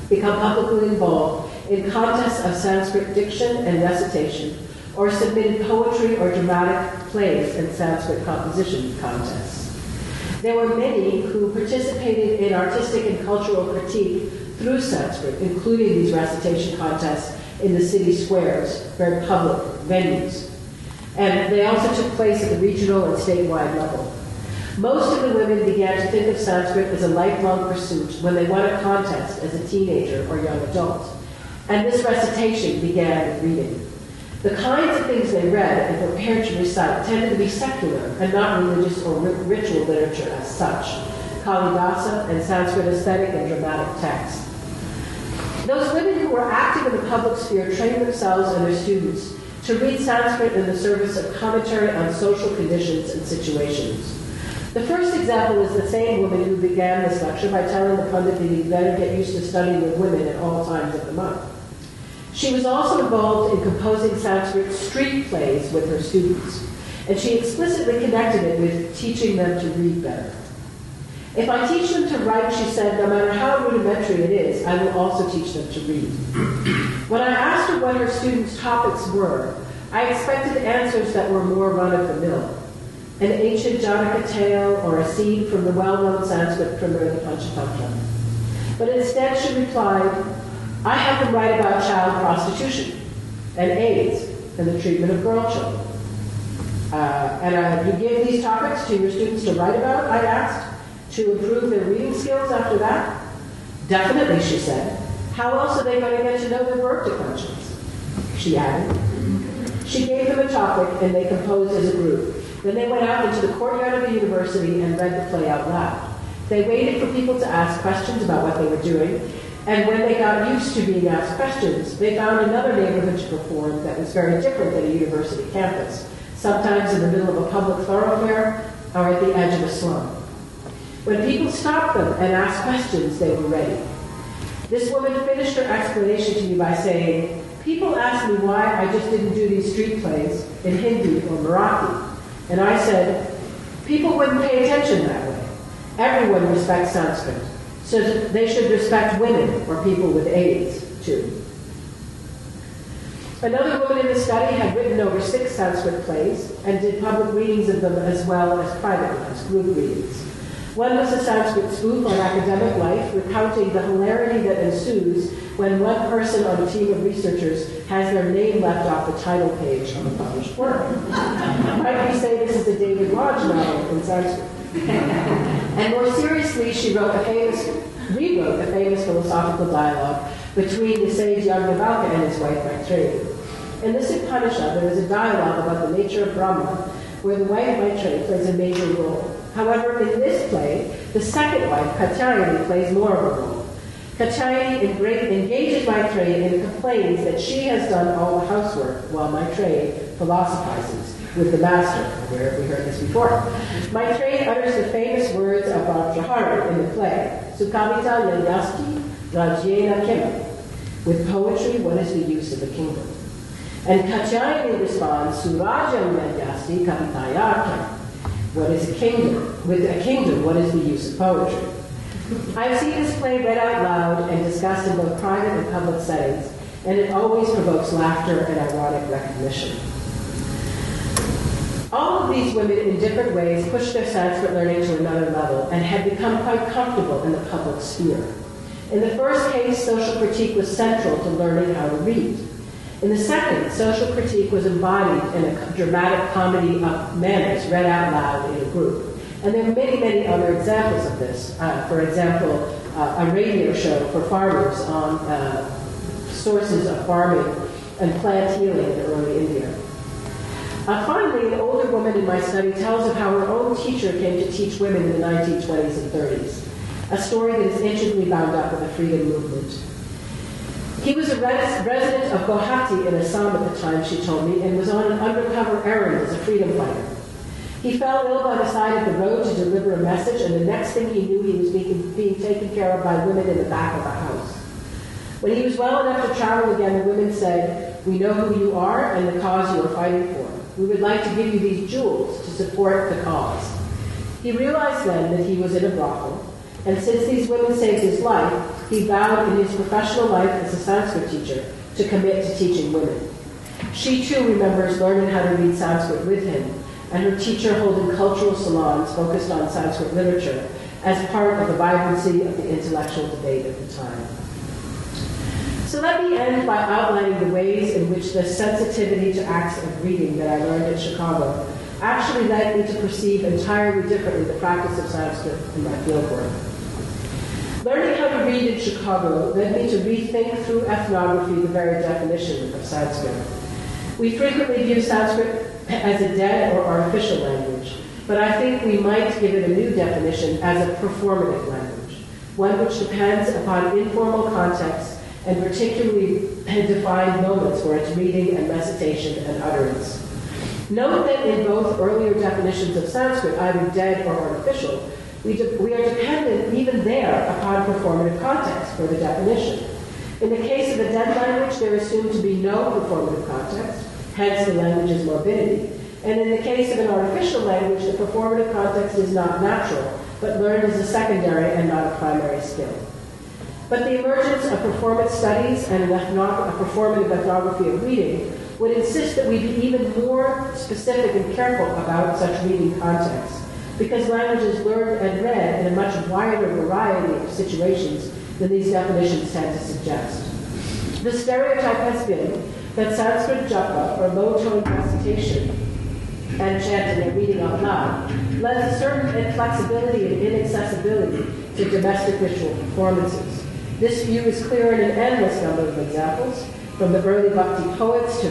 Speaker 3: become publicly involved in contests of Sanskrit diction and recitation, or submitted poetry or dramatic plays in Sanskrit composition contests. There were many who participated in artistic and cultural critique through Sanskrit, including these recitation contests in the city squares, very public venues. And they also took place at the regional and statewide level. Most of the women began to think of Sanskrit as a lifelong pursuit when they won a contest as a teenager or young adult. And this recitation began with reading. The kinds of things they read and prepared to recite tended to be secular and not religious or ritual literature as such, Kalidasa and Sanskrit aesthetic and dramatic text. Those women who were active in the public sphere trained themselves and their students to read Sanskrit in the service of commentary on social conditions and situations. The first example is the same woman who began this lecture by telling the pundit that he'd better get used to studying with women at all times of the month. She was also involved in composing Sanskrit street plays with her students, and she explicitly connected it with teaching them to read better. If I teach them to write, she said, no matter how rudimentary it is, I will also teach them to read. When I asked her what her students' topics were, I expected answers that were more run-of-the-mill. An ancient Janaka tale or a scene from the well-known Sanskrit primer, the Panchatantra. But instead she replied, I have them write about child prostitution and AIDS and the treatment of girl children. You give these topics to your students to write about, I asked, to improve their reading skills after that? Definitely, she said. How else are they going to get to know their birth declensions? She added. She gave them a topic and they composed as a group. Then they went out into the courtyard of the university and read the play out loud. They waited for people to ask questions about what they were doing, and when they got used to being asked questions, they found another neighborhood to perform that was very different than a university campus, sometimes in the middle of a public thoroughfare or at the edge of a slum. When people stopped them and asked questions, they were ready. This woman finished her explanation to me by saying, people ask me why I just didn't do these street plays in Hindi or Marathi. And I said, people wouldn't pay attention that way. Everyone respects Sanskrit. So they should respect women or people with AIDS, too. Another woman in the study had written over 6 Sanskrit plays and did public readings of them as well as private ones, group readings. One was a Sanskrit spoof on academic life, recounting the hilarity that ensues when one person on a team of researchers has their name left off the title page of a published work. Might we say this is a David Lodge novel in Sanskrit? And more seriously, she rewrote a famous philosophical dialogue between the sage Yajnavalkya and his wife Maitreyi. In this Upanishad, there is a dialogue about the nature of Brahma, where the wife Maitreyi plays a major role. However, in this play, the second wife, Katyayani, plays more of a role. Katyayani engages Maitreyi and complains that she has done all the housework while Maitreyi philosophizes with the master, where we heard this before. Maitreyi utters the famous words of Bhattacharya in the play, Sukhamita Yanyasti Rajyena Kim. With poetry, what is the use of a kingdom? And Katyayani responds, Surajam Yanyasti Kavitaya Kim. What is a kingdom? With a kingdom, what is the use of poetry? I've seen this play read out loud and discussed in both private and public settings, and it always provokes laughter and ironic recognition. All of these women, in different ways, pushed their Sanskrit learning to another level and had become quite comfortable in the public sphere. In the first case, social critique was central to learning how to read. In the second, social critique was embodied in a dramatic comedy of manners read out loud in a group. And there are many, many other examples of this. For example, a radio show for farmers on sources of farming and plant healing in early India. Finally, an older woman in my study tells of how her own teacher came to teach women in the 1920s and 30s, a story that is intricately bound up with the freedom movement. He was a resident of Guwahati in Assam at the time, she told me, and was on an undercover errand as a freedom fighter. He fell ill by the side of the road to deliver a message, and the next thing he knew, he was being taken care of by women in the back of the house. When he was well enough to travel again, the women said, "We know who you are and the cause you are fighting for. We would like to give you these jewels to support the cause." He realized then that he was in a brothel, and since these women saved his life, he vowed in his professional life as a Sanskrit teacher to commit to teaching women. She too remembers learning how to read Sanskrit with him, and her teacher holding cultural salons focused on Sanskrit literature as part of the vibrancy of the intellectual debate of the time. So let me end by outlining the ways in which the sensitivity to acts of reading that I learned in Chicago actually led me to perceive entirely differently the practice of Sanskrit in my fieldwork. Learning how to read in Chicago led me to rethink through ethnography the very definition of Sanskrit. We frequently view Sanskrit as a dead or artificial language, but I think we might give it a new definition as a performative language, one which depends upon informal context and particularly defined moments for its reading and recitation and utterance. Note that in both earlier definitions of Sanskrit, either dead or artificial, we are dependent even there upon performative context for the definition. In the case of a dead language, there is assumed to be no performative context, hence the language's morbidity. And in the case of an artificial language, the performative context is not natural, but learned as a secondary and not a primary skill. But the emergence of performance studies and a performative ethnography of reading would insist that we be even more specific and careful about such reading contexts, because language is learned and read in a much wider variety of situations than these definitions tend to suggest. The stereotype has been that Sanskrit japa, or low-tone recitation, and chanting and reading out loud, lends a certain inflexibility and inaccessibility to domestic ritual performances. This view is clear in an endless number of examples, from the early Bhakti poets to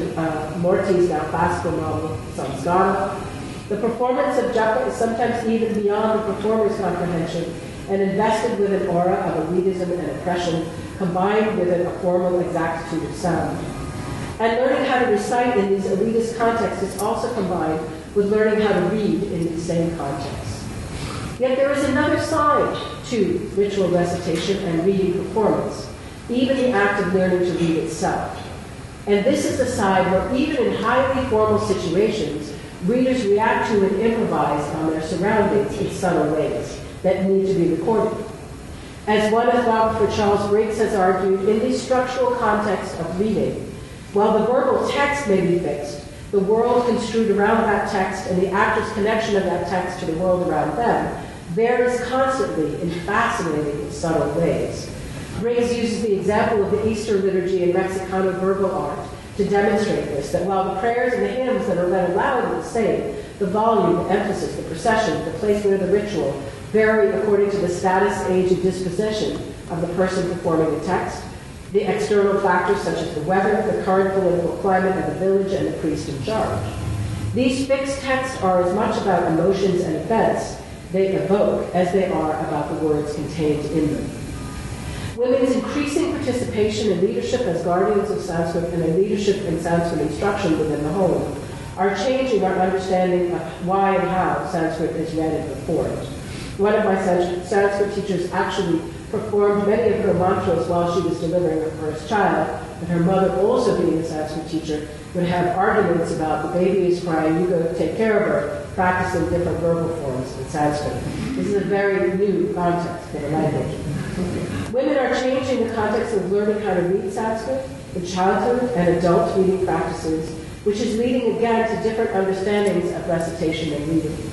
Speaker 3: Morti's now classical novel, Samskara. The performance of japa is sometimes even beyond the performer's comprehension and invested with an aura of elitism and oppression, combined with a formal exactitude of sound. And learning how to recite in these elitist contexts is also combined with learning how to read in these same contexts. Yet there is another side to ritual recitation and reading performance, even the act of learning to read itself. And this is the side where even in highly formal situations, readers react to and improvise on their surroundings in subtle ways that need to be recorded. As one ethnographer, Charles Briggs, has argued, in the structural context of reading, while the verbal text may be fixed, the world construed around that text and the actor's connection of that text to the world around them varies constantly in fascinating and subtle ways. Briggs uses the example of the Easter liturgy and Mexicano verbal art to demonstrate this, that while the prayers and the hymns that are read aloud are the same, the volume, the emphasis, the procession, the placement of the ritual vary according to the status, age, and disposition of the person performing the text, the external factors such as the weather, the current political climate of the village, and the priest in charge. These fixed texts are as much about emotions and events they evoke as they are about the words contained in them. Women's increasing participation in leadership as guardians of Sanskrit and in leadership in Sanskrit instruction within the home are changing our understanding of why and how Sanskrit is read and performed. One of my Sanskrit teachers actually performed many of her mantras while she was delivering her first child, and her mother, also being a Sanskrit teacher, would have arguments about the baby is crying, you go take care of her, practicing different verbal forms in Sanskrit. This is a very new context for the language. Women are changing the context of learning how to read Sanskrit in childhood and adult reading practices, which is leading again to different understandings of recitation and reading.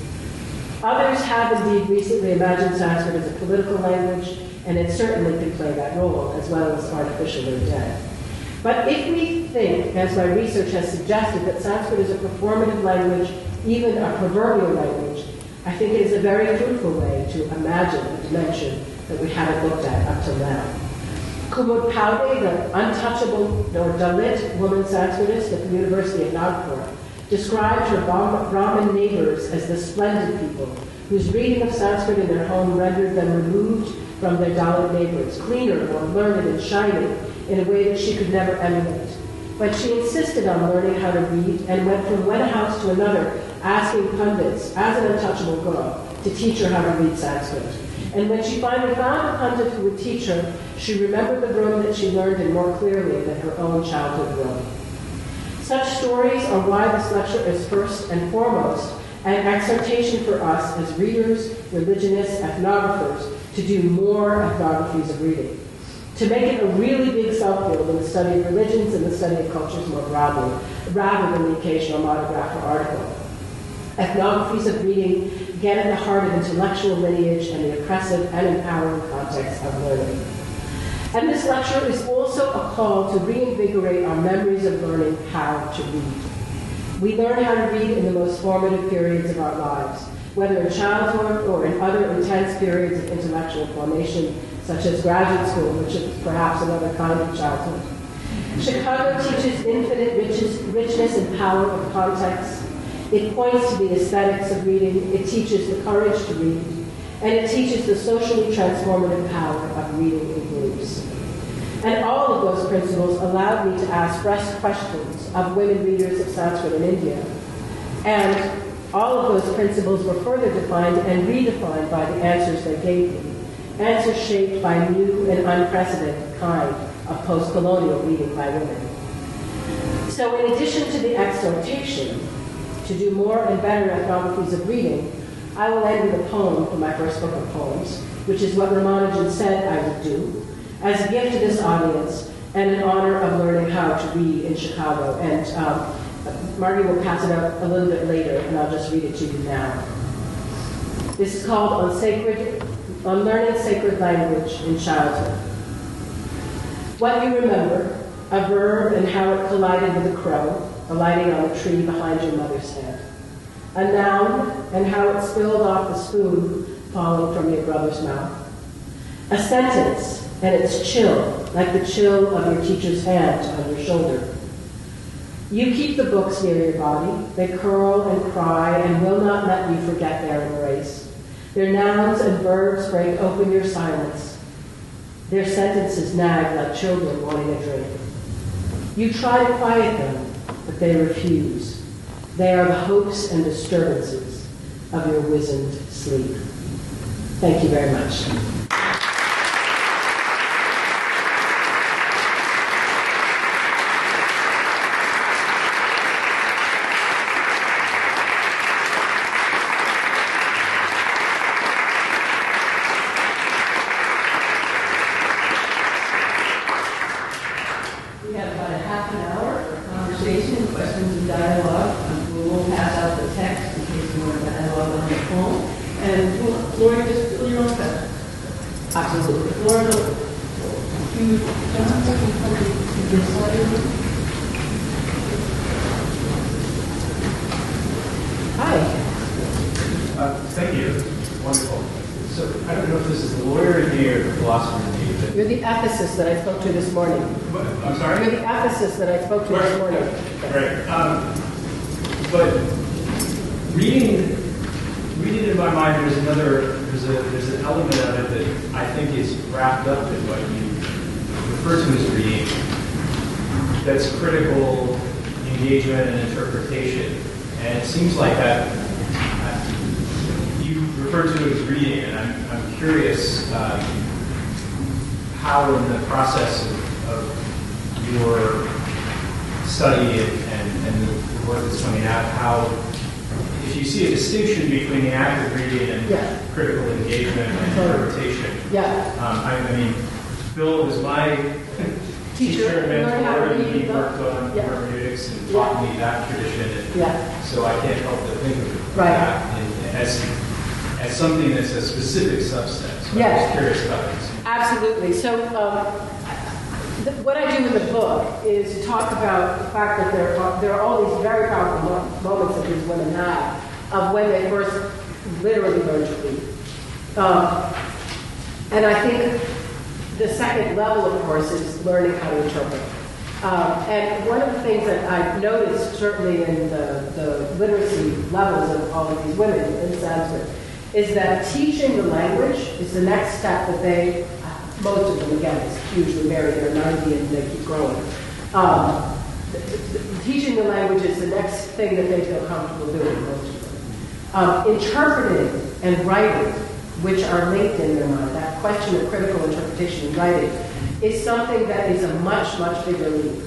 Speaker 3: Others have indeed recently imagined Sanskrit as a political language, and it certainly can play that role, as well as artificial or dead. But if we think, as my research has suggested, that Sanskrit is a performative language, even a proverbial language, I think it is a very fruitful way to imagine a dimension that we haven't looked at up till now. Kumud Paude, the untouchable or Dalit woman Sanskritist at the University of Nagpur, described her Brahmin neighbors as the splendid people, whose reading of Sanskrit in their home rendered them removed from their Dalit neighbors, cleaner, more learned and shining, in a way that she could never emulate. But she insisted on learning how to read and went from one house to another, asking pundits, as an untouchable girl, to teach her how to read Sanskrit. And when she finally found a pundit who would teach her, she remembered the room that she learned in more clearly than her own childhood room. Such stories are why this lecture is first and foremost an exhortation for us as readers, religionists, ethnographers, to do more ethnographies of reading. to make it a really big subfield in the study of religions and the study of cultures more broadly, rather than the occasional monograph or article. Ethnographies of reading get at the heart of intellectual lineage and the oppressive and empowering context of learning. And this lecture is also a call to reinvigorate our memories of learning how to read. We learn how to read in the most formative periods of our lives, whether in childhood or in other intense periods of intellectual formation, such as graduate school, which is perhaps another kind of childhood. Chicago teaches infinite richness and power of context. It points to the aesthetics of reading. It teaches the courage to read. And it teaches the socially transformative power of reading in groups. And all of those principles allowed me to ask fresh questions of women readers of Sanskrit in India. And all of those principles were further defined and redefined by the answers they gave me. Answers shaped by a new and unprecedented kind of post-colonial reading by women. So in addition to the exhortation to do more and better ethnographies of reading, I will end with a poem from my first book of poems, which is what Ramanujan said I would do, as a gift to this audience and in honor of learning how to read in Chicago. And Margie will pass it out a little bit later, and I'll just read it to you now. This is called On Learning Sacred Language in Childhood. What you remember, a verb and how it collided with a crow, alighting on a tree behind your mother's head. A noun and how it spilled off the spoon falling from your brother's mouth. A sentence and its chill, like the chill of your teacher's hand on your shoulder. You keep the books near your body. They curl and cry and will not let you forget their embrace. Their nouns and verbs break open your silence. Their sentences nag like children wanting a drink. You try to quiet them, but they refuse. They are the hopes and disturbances of your wizened sleep. Thank you very much.
Speaker 4: Thank you. Wonderful. So I don't know if this is the lawyer in me or the philosopher in me. But
Speaker 3: you're the ethicist that I spoke to this morning.
Speaker 4: I'm sorry?
Speaker 3: You're the ethicist that I spoke to this morning.
Speaker 4: Right. But reading in my mind, there's an element of it that I think is wrapped up in what you refer to as reading. That's critical engagement and interpretation. And it seems like that you refer to it as reading, and I'm curious how in the process of your study and the work that's coming out, how if you see a distinction between the act of reading and critical engagement and interpretation. I mean, Bill was my teacher and mentor, and he worked on hermeneutics and taught me that tradition. And so I can't help but think of that as something that's a specific subset. So I'm just curious about this.
Speaker 3: Absolutely. So what I do in the book is talk about the fact that there are all these very powerful moments that these women have of when they first literally learned to read. And I think the second level, of course, is learning how to interpret. And one of the things that I've noticed, certainly in the literacy levels of all of these women in Sanskrit, is that teaching the language is the next step that they, most of them, again, it's hugely varied, they're 90 and they keep growing. Teaching the language is the next thing that they feel comfortable doing, most of them. Interpreting and writing, which are linked in their mind, that question of critical interpretation and writing, is something that is a much, much bigger leap.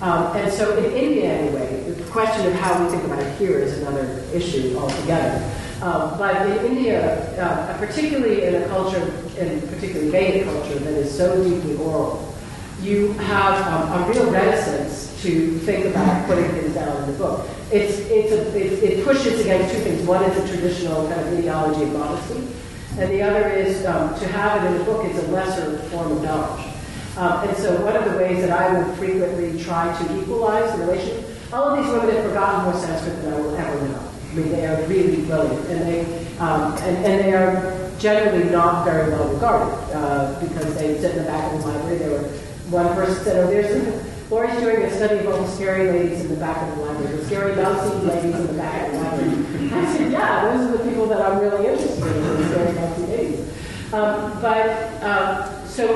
Speaker 3: And so in India, anyway, the question of how we think about it here is another issue altogether. But in India, particularly in a culture, and particularly Vedic culture, that is so deeply oral, you have a real reticence to think about putting things down in the book. It pushes against two things. One is a traditional kind of ideology of modesty, and the other is to have it in the book is a lesser form of knowledge. And so one of the ways that I would frequently try to equalize the relation, all of these women have forgotten more Sanskrit than I will ever know. I mean, they are really brilliant, and they are generally not very well regarded because they sit in the back of the library. One person said, "Oh, Laurie's doing a study of all the scary ladies in the back of the library, the scary mousy ladies in the back of the library." I said, "Yeah, those are the people that I'm really interested in, the scary mousy ladies."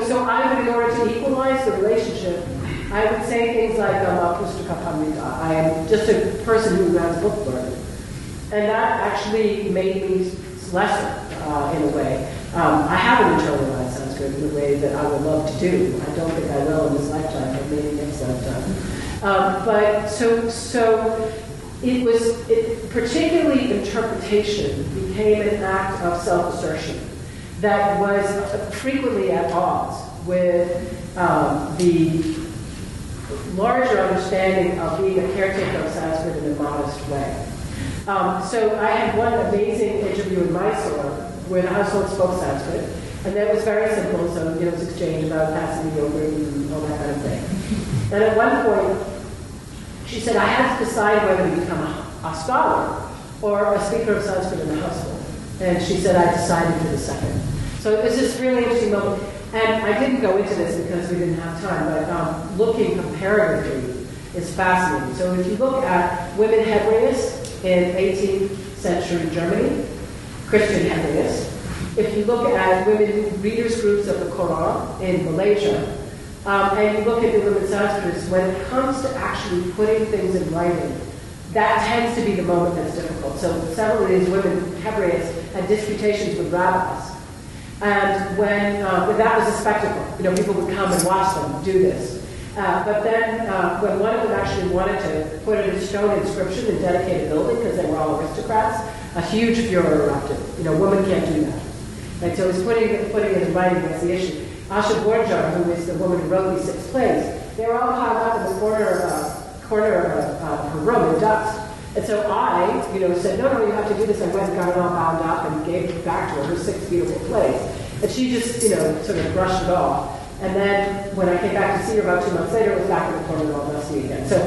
Speaker 3: So I would, in order to equalize the relationship, I would say things like, I am just a person who has book learning. And that actually made me lesser in a way. I haven't internalized Sanskrit in the way that I would love to do. I don't think I will in this lifetime, but maybe next lifetime. But particularly interpretation became an act of self-assertion that was frequently at odds with the larger understanding of being a caretaker of Sanskrit in a modest way. So I had one amazing interview in Mysore where the household spoke Sanskrit, and that was very simple, so it was exchange about passing the yogurt and all that kind of thing. And at one point, she said, I had to decide whether to become a scholar or a speaker of Sanskrit in the household. And she said, I decided for the second. So it was this really interesting moment. And I didn't go into this because we didn't have time, but looking comparatively is fascinating. So if you look at women Hebrayists in 18th century Germany, Christian Hebrayists, if you look at women readers groups of the Quran in Malaysia, and you look at the women Sanskrits, when it comes to actually putting things in writing, that tends to be the moment that's difficult. So several of these women Hebrayists had disputations with rabbis. And when that was a spectacle, people would come and watch them do this. But then when one of them actually wanted to put in a stone inscription and dedicate a building because they were all aristocrats, a huge furor erupted. Women can't do that. Right? So he's putting it in writing, that's the issue. Asha Borjar, who is the woman who wrote these 6 plays, they were all piled up in the corner of her room in dust. And so I, said, no, you have to do this. I went and got it all bound up and gave it back to her 6 beautiful plays. And she just, sort of brushed it off. And then when I came back to see her about 2 months later, it was back in the corner all dusty again. So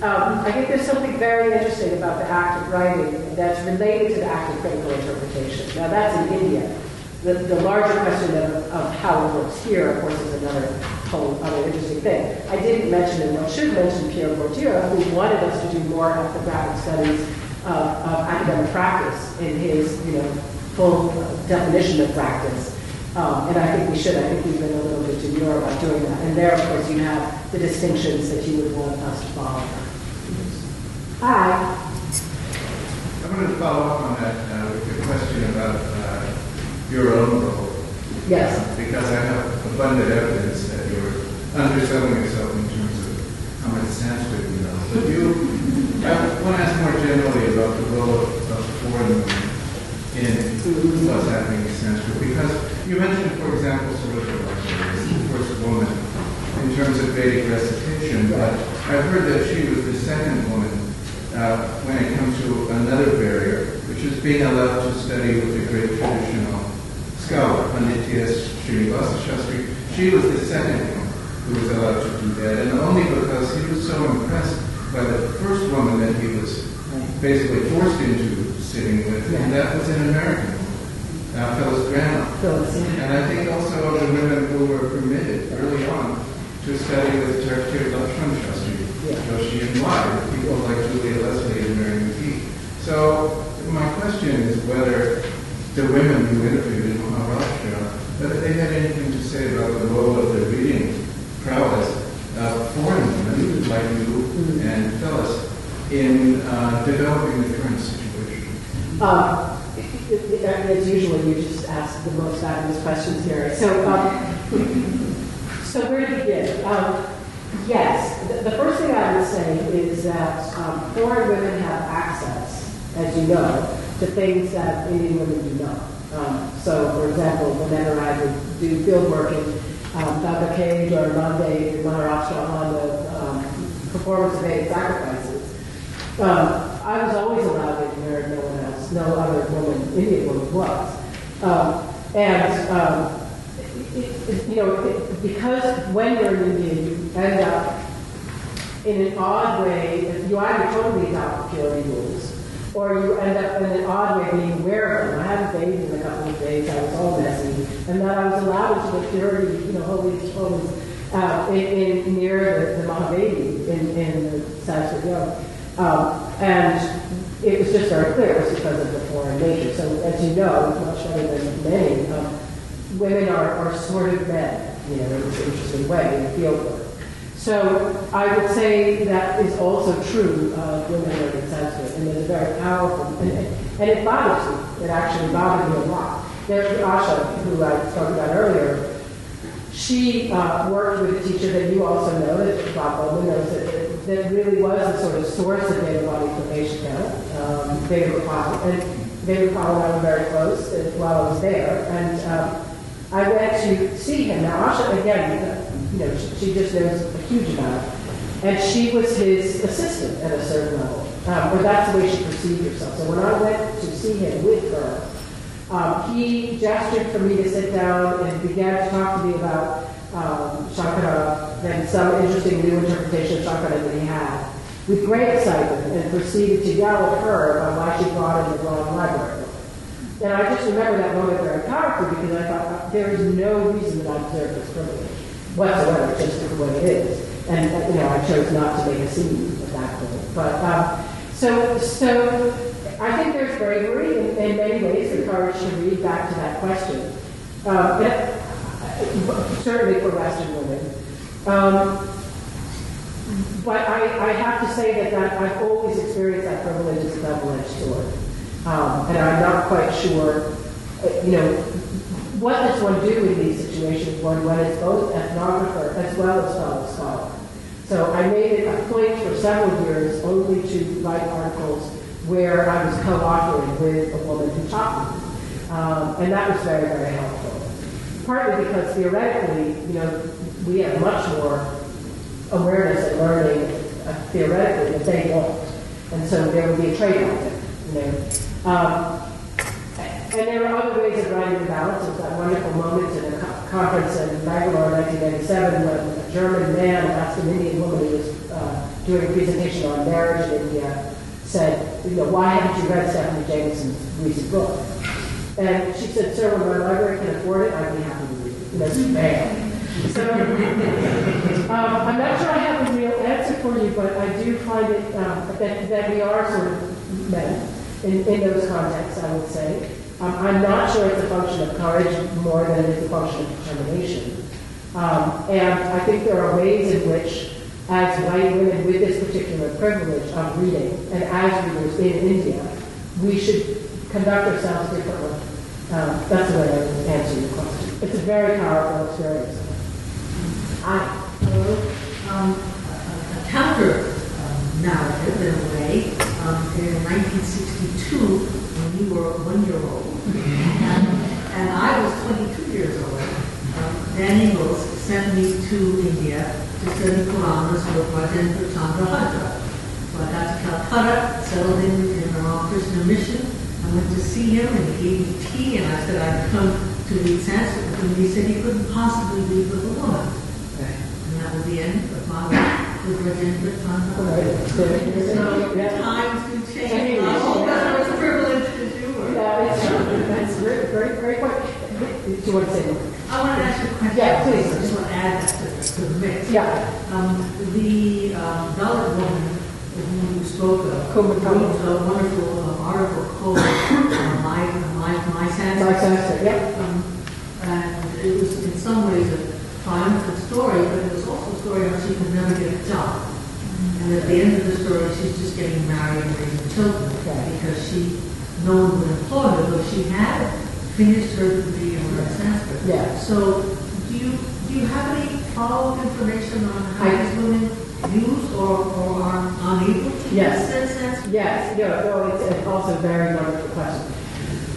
Speaker 3: I think there's something very interesting about the act of writing that's related to the act of critical interpretation. Now that's in India. The larger question of how it works here, of course, is another whole other interesting thing. I didn't mention it, but I should mention Pierre Bourdieu, who wanted us to do more ethnographic studies of academic practice in his, full definition of practice. And I think we should. I think we've been a little bit demure about doing that. And there, of course, you have the distinctions that you would want us to follow. Hi.
Speaker 5: I wanted to follow up on that with your question about your own role.
Speaker 3: Yes.
Speaker 5: Because I have abundant evidence that you're underselling yourself in terms of how much Sanskrit you know. But I want to ask more generally about the role of foreign women in what's happening in Sanskrit. Because you mentioned, for example, Sarita the first woman, in terms of Vedic recitation, but I've heard that she was the second woman when it comes to another barrier, which is being allowed to study with a great traditional scholar, Panditya Srinivasa Shastri. She was the second one who was allowed to do that, and only because he was so impressed by the first woman that he was basically forced into sitting with, and that was an American woman, Phyllis Granoff. And I think also other women who were permitted early on to study with Tartir Lakshman Shastri, Joshi and Wai, people like Julia Leslie and Mary McGee. So my question is whether the women who interviewed in Maharashtra, whether they had anything to say about the role of their reading prowess of foreign women like you and Phyllis in developing the current situation.
Speaker 3: As usual, you just ask the most fabulous questions here. So where to begin? Yes, the first thing I would say is that foreign women have access, as you know, to to things that Indian women do not. So, for example, the men are asked to do field work in Dhaka Cage or Mande in Maharashtra on the performance of Vedic sacrifices. I was always allowed in where no one else, no other woman, Indian woman was. Because when you're an Indian, you end up in an odd way, you either totally adopt purity rules, or you end up in an odd way being aware of them. I hadn't bathed in a couple of days, I was all messy, and then I was allowed to the purity, holy in near the Mahavedi in the Sanskrit yoga. And it was just very clear it was because of the foreign nature. So as you know, much better than many, women are sort of men, in this interesting way in field work. So I would say that is also true of women learning Sanskrit, and it's very powerful. And it bothers me. It actually bothered me a lot. There's Asha, who I talked about earlier. She worked with a teacher that you also know, that Bob Bowman knows, that really was the sort of source of data body formation now, David Powell. And David Powell and I were very close while I was there. And I went to see him. Now, Asha, again, she just knows a huge amount. And she was his assistant at a certain level. Or that's the way she perceived herself. So when I went to see him with her, he gestured for me to sit down and began to talk to me about Shankara and some interesting new interpretation of Shankara that he had, with great excitement, and proceeded to yell at her about why she brought in the wrong library book. And I just remember that moment very powerfully because I thought, there is no reason that I deserve this privilege whatsoever, just the way it is. And I chose not to make a scene at that point. But so I think there's bravery in many ways, the courage to read back to that question. Certainly for Western women. But I have to say that I've always experienced that privilege as a double-edged sword. And I'm not quite sure, what does one do in these situations when it's both ethnographer as well as fellow scholar? So I made it a point for several years only to write articles where I was co-authoring with a woman who taught me. And that was very, very helpful. Partly because theoretically, we have much more awareness and learning theoretically that they won't. And so there would be a trade-off there. And there are other ways of writing the balance. There's that wonderful moment in a conference in Bangalore in 1997 when a German man asked an Indian woman who was doing a presentation on marriage in India, said, why haven't you read Stephanie Jameson's recent book? And she said, sir, when my library can afford it, I'd be happy to read it. Bam. So I'm not sure I have a real answer for you, but I do find it that we are sort of men in those contexts, I would say. I'm not sure it's a function of courage more than it's a function of determination. And I think there are ways in which, as white women with this particular privilege of reading, and as readers in India, we should conduct ourselves differently. That's the way I would answer your question. It's a very powerful experience.
Speaker 6: A counter narrative, in a way, in 1962, when you were 1 year old, and I was 22 years old, Dan Ingalls sent me to India to study Puranas with Rajendra Chandra Hajra. So I got to Calcutta, settled in the Ramakrishna mission. I went to see him, and he gave me tea, and I said I'd come to read Sanskrit with him. And he said he couldn't possibly read with a woman. And that was the end of my life with Rajendra Chandra Hajra. So times do change. I hope that was a privilege as you were.
Speaker 3: Yeah, it's true. That's very, very quick. Do you want to say more?
Speaker 6: I want to ask you a question.
Speaker 3: Yeah, please.
Speaker 6: I just want to add that to the mix.
Speaker 3: Yeah.
Speaker 6: The Dalit woman whom you spoke of wrote a wonderful article called My Sanskrit.
Speaker 3: My Sanskrit, yeah.
Speaker 6: And it was in some ways a triumphant story, but it was also a story how she could never get a job. And at the end of the story, she's just getting married and raising children because no one would employ her, though she had finished her degree in Sanskrit.
Speaker 3: Yeah.
Speaker 6: So do you have any follow-up information on how these women use or are unable to use Sanskrit?
Speaker 3: Yes, no, it's also a very wonderful question.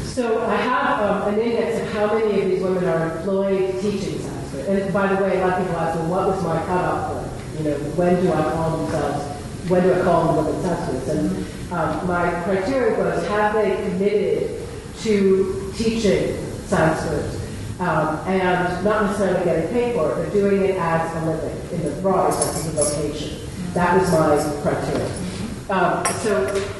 Speaker 3: So I have an index of how many of these women are employed teaching Sanskrit. And by the way, a lot of people ask, well, what was my cutoff point? When do I call them women Sanskrits? And my criteria was, have they committed to teaching Sanskrit? And not necessarily getting paid for it, but doing it as a living in the broader sense of the vocation. That was my criteria. So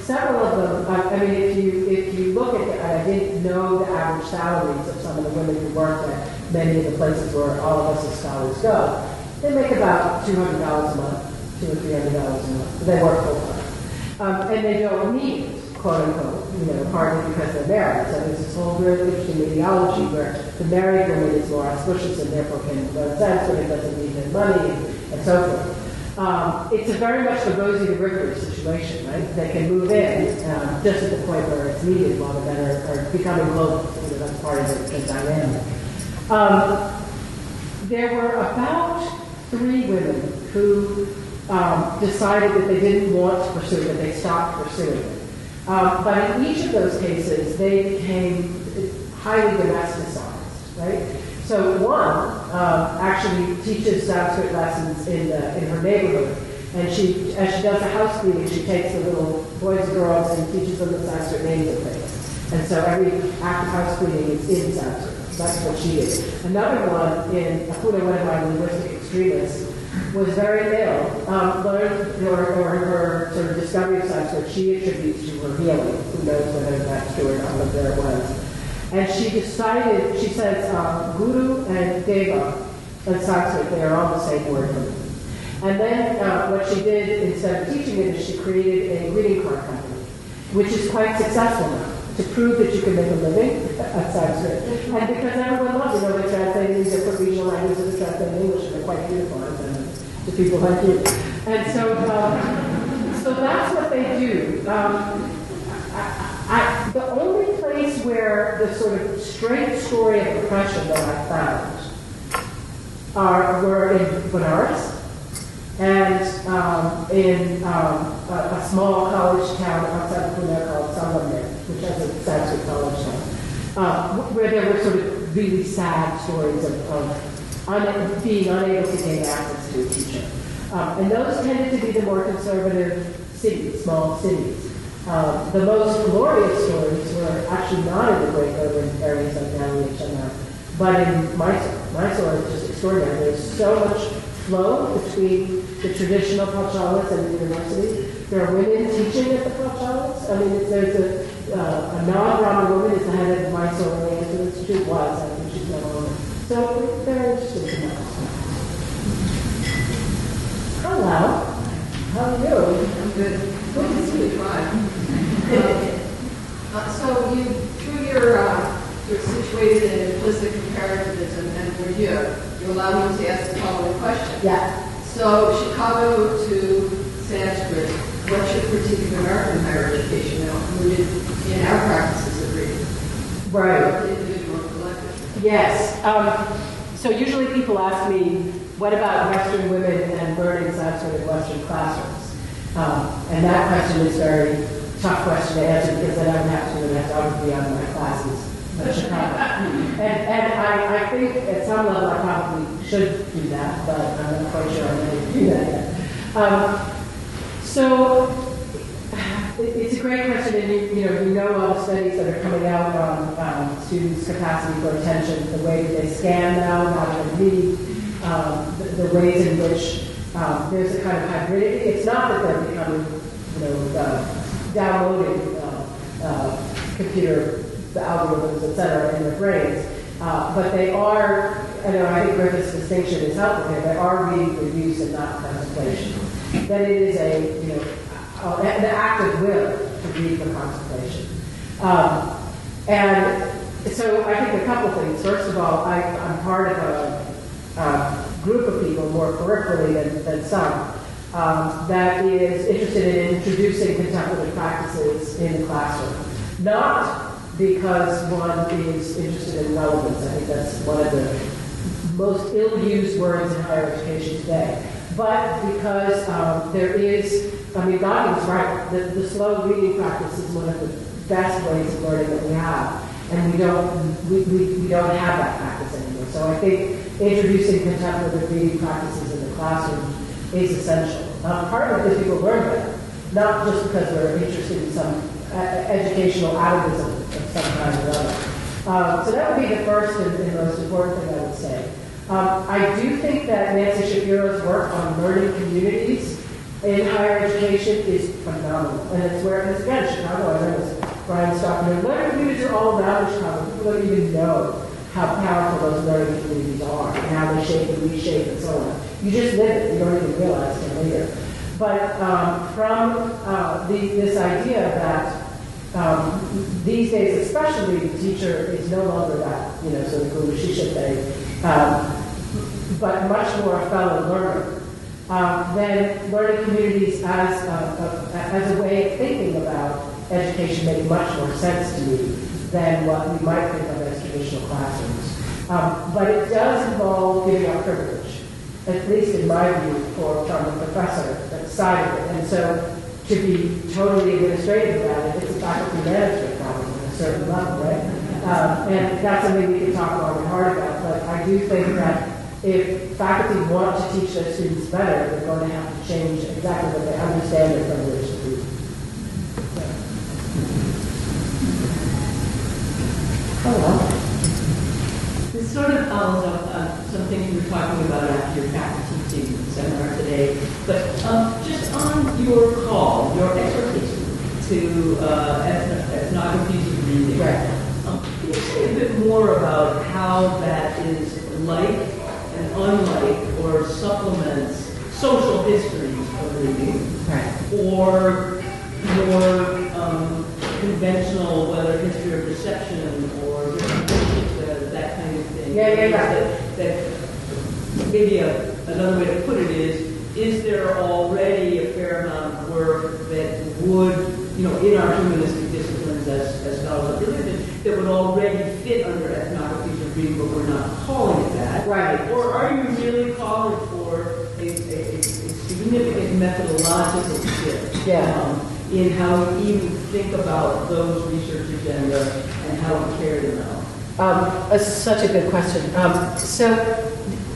Speaker 3: several of them, if you look at it, I didn't know the average salaries of some of the women who worked at many of the places where all of us as scholars go. They make about $200 a month, $200 or $300 a month. They work full time. And they don't need it, quote unquote, partly because they're married. So there's this whole really interesting ideology where the married woman is more auspicious and therefore can learn Sanskrit and doesn't need their money and so forth. It's a very much the Rosie the River situation, right? They can move in just at the point where it's needed while the men are becoming global. That's part of the dynamic. There were about 3 women who decided that they didn't want to pursue it, that they stopped pursuing it. But in each of those cases, they became highly domesticized, right? So one actually teaches Sanskrit lessons in her neighborhood, and as she does the house cleaning, she takes the little boys and girls and teaches them the Sanskrit names of things. And so every act of house cleaning is in Sanskrit. That's what she did. Another one, in Apuda, one of my linguistic extremists, was very ill. Learned or her sort of discovery of Sanskrit she attributes to her healing. Who knows whether that's true or not, but there it was. And she decided, she says, Guru and Deva in Sanskrit, they are all the same word for me. And then what she did, instead of teaching it, is she created a greeting card company, which is quite successful now, to prove that you can make a living at Sanskrit. And because everyone loves it, they translate these different regional languages, they translate in English, and they're quite beautiful to people like you. And so, so that's what they do. The only place where the sort of straight story of oppression that I found were in Benares and in a small college town outside of Pune called Alumna, which has a Sanskrit college town, where there were sort of really sad stories of being unable to gain access to a teacher. And those tended to be the more conservative cities, small cities. The most glorious stories were actually not in the great urban areas like Delhi and Chennai, but in Mysore. Mysore is just extraordinary. There's so much flow between the traditional pachalas and the university. There are women teaching at the pachalas. I mean, there's a non-Brahmin woman is the head of the Mysore Oriental Institute. Was, I think she's not a woman. So it's very interesting to know. Hello. How are you?
Speaker 7: I'm good. Good to see you. So you, through you're situated in implicit comparativism, and you allow me to ask the following question.
Speaker 3: Yeah.
Speaker 7: So Chicago to Sanskrit, what's your critique of American higher education now, rooted in our practices of reading?
Speaker 3: Right.
Speaker 7: Both individual and collective.
Speaker 3: Yes. So usually people ask me, what about Western women and learning Sanskrit in Western classrooms? And that question is a very tough question to answer because then I would have to do an ethnography on my classes in Chicago. and I think at some level I probably should do that, but I'm not quite sure I'm ready to do that yet. So it's a great question, and you know all the studies that are coming out on students' capacity for attention, the way that they scan now, how they read, the ways in which there's a kind of hybridity. It's not that they're becoming, downloading computer the algorithms, et cetera, in their brains, but they are. I think Griffith's distinction is helpful here. They are reading for use and not contemplation. That it is an act of will to read for contemplation. And so I think a couple things. First of all, I'm part of a group of people, more peripherally than some, that is interested in introducing contemplative practices in the classroom. Not because one is interested in relevance. I think that's one of the most ill-used words in higher education today. But because there is Gandhi was right. The slow reading practice is one of the best ways of learning that we have. And we don't have that practice anymore. So I think introducing contemplative reading practices in the classroom is essential. Part of it is people learn better, not just because we're interested in some educational atavism of some kind or other. So that would be the first and most important thing I would say. I do think that Nancy Shapiro's work on learning communities in higher education is phenomenal. And it's where, and again, Chicago, I know it's Brian Stockman. Learning communities are all around Chicago. People don't even know how powerful those learning communities are and how they shape and reshape and so on. You just live it. You don't even realize it later. But from this idea that these days, especially, the teacher is no longer that, sort of guru shishipe, but much more a fellow learner. Then learning communities as a way of thinking about education make much more sense to me than what we might think of as traditional classrooms. But it does involve giving up privilege, at least in my view, from the professor side of it. And so to be totally administrative about it, it's a faculty management problem at a certain level, right? And that's something we can talk long and hard about. But I do think that if faculty want to teach their students better, they're going to have to change exactly what they understand their privilege to be.
Speaker 2: This sort of follows up on some things we were talking about after your faculty teaching seminar today. But just on your call, your exhortation to ethnography to reading,
Speaker 3: Right.
Speaker 2: Can you say a bit more about how that is like and unlike or supplements social histories of reading,
Speaker 3: Right.
Speaker 2: or more conventional, whether history of perception or that kind of thing? That maybe another way to put it is there already a fair amount of work that would, in our humanistic disciplines as scholars of religion, that would already fit under ethnography of reading, but we're not calling it that?
Speaker 3: Right.
Speaker 2: Or are you really calling for a significant methodological shift in how we even think about those research agenda and how we carry them out?
Speaker 3: That's such a good question. So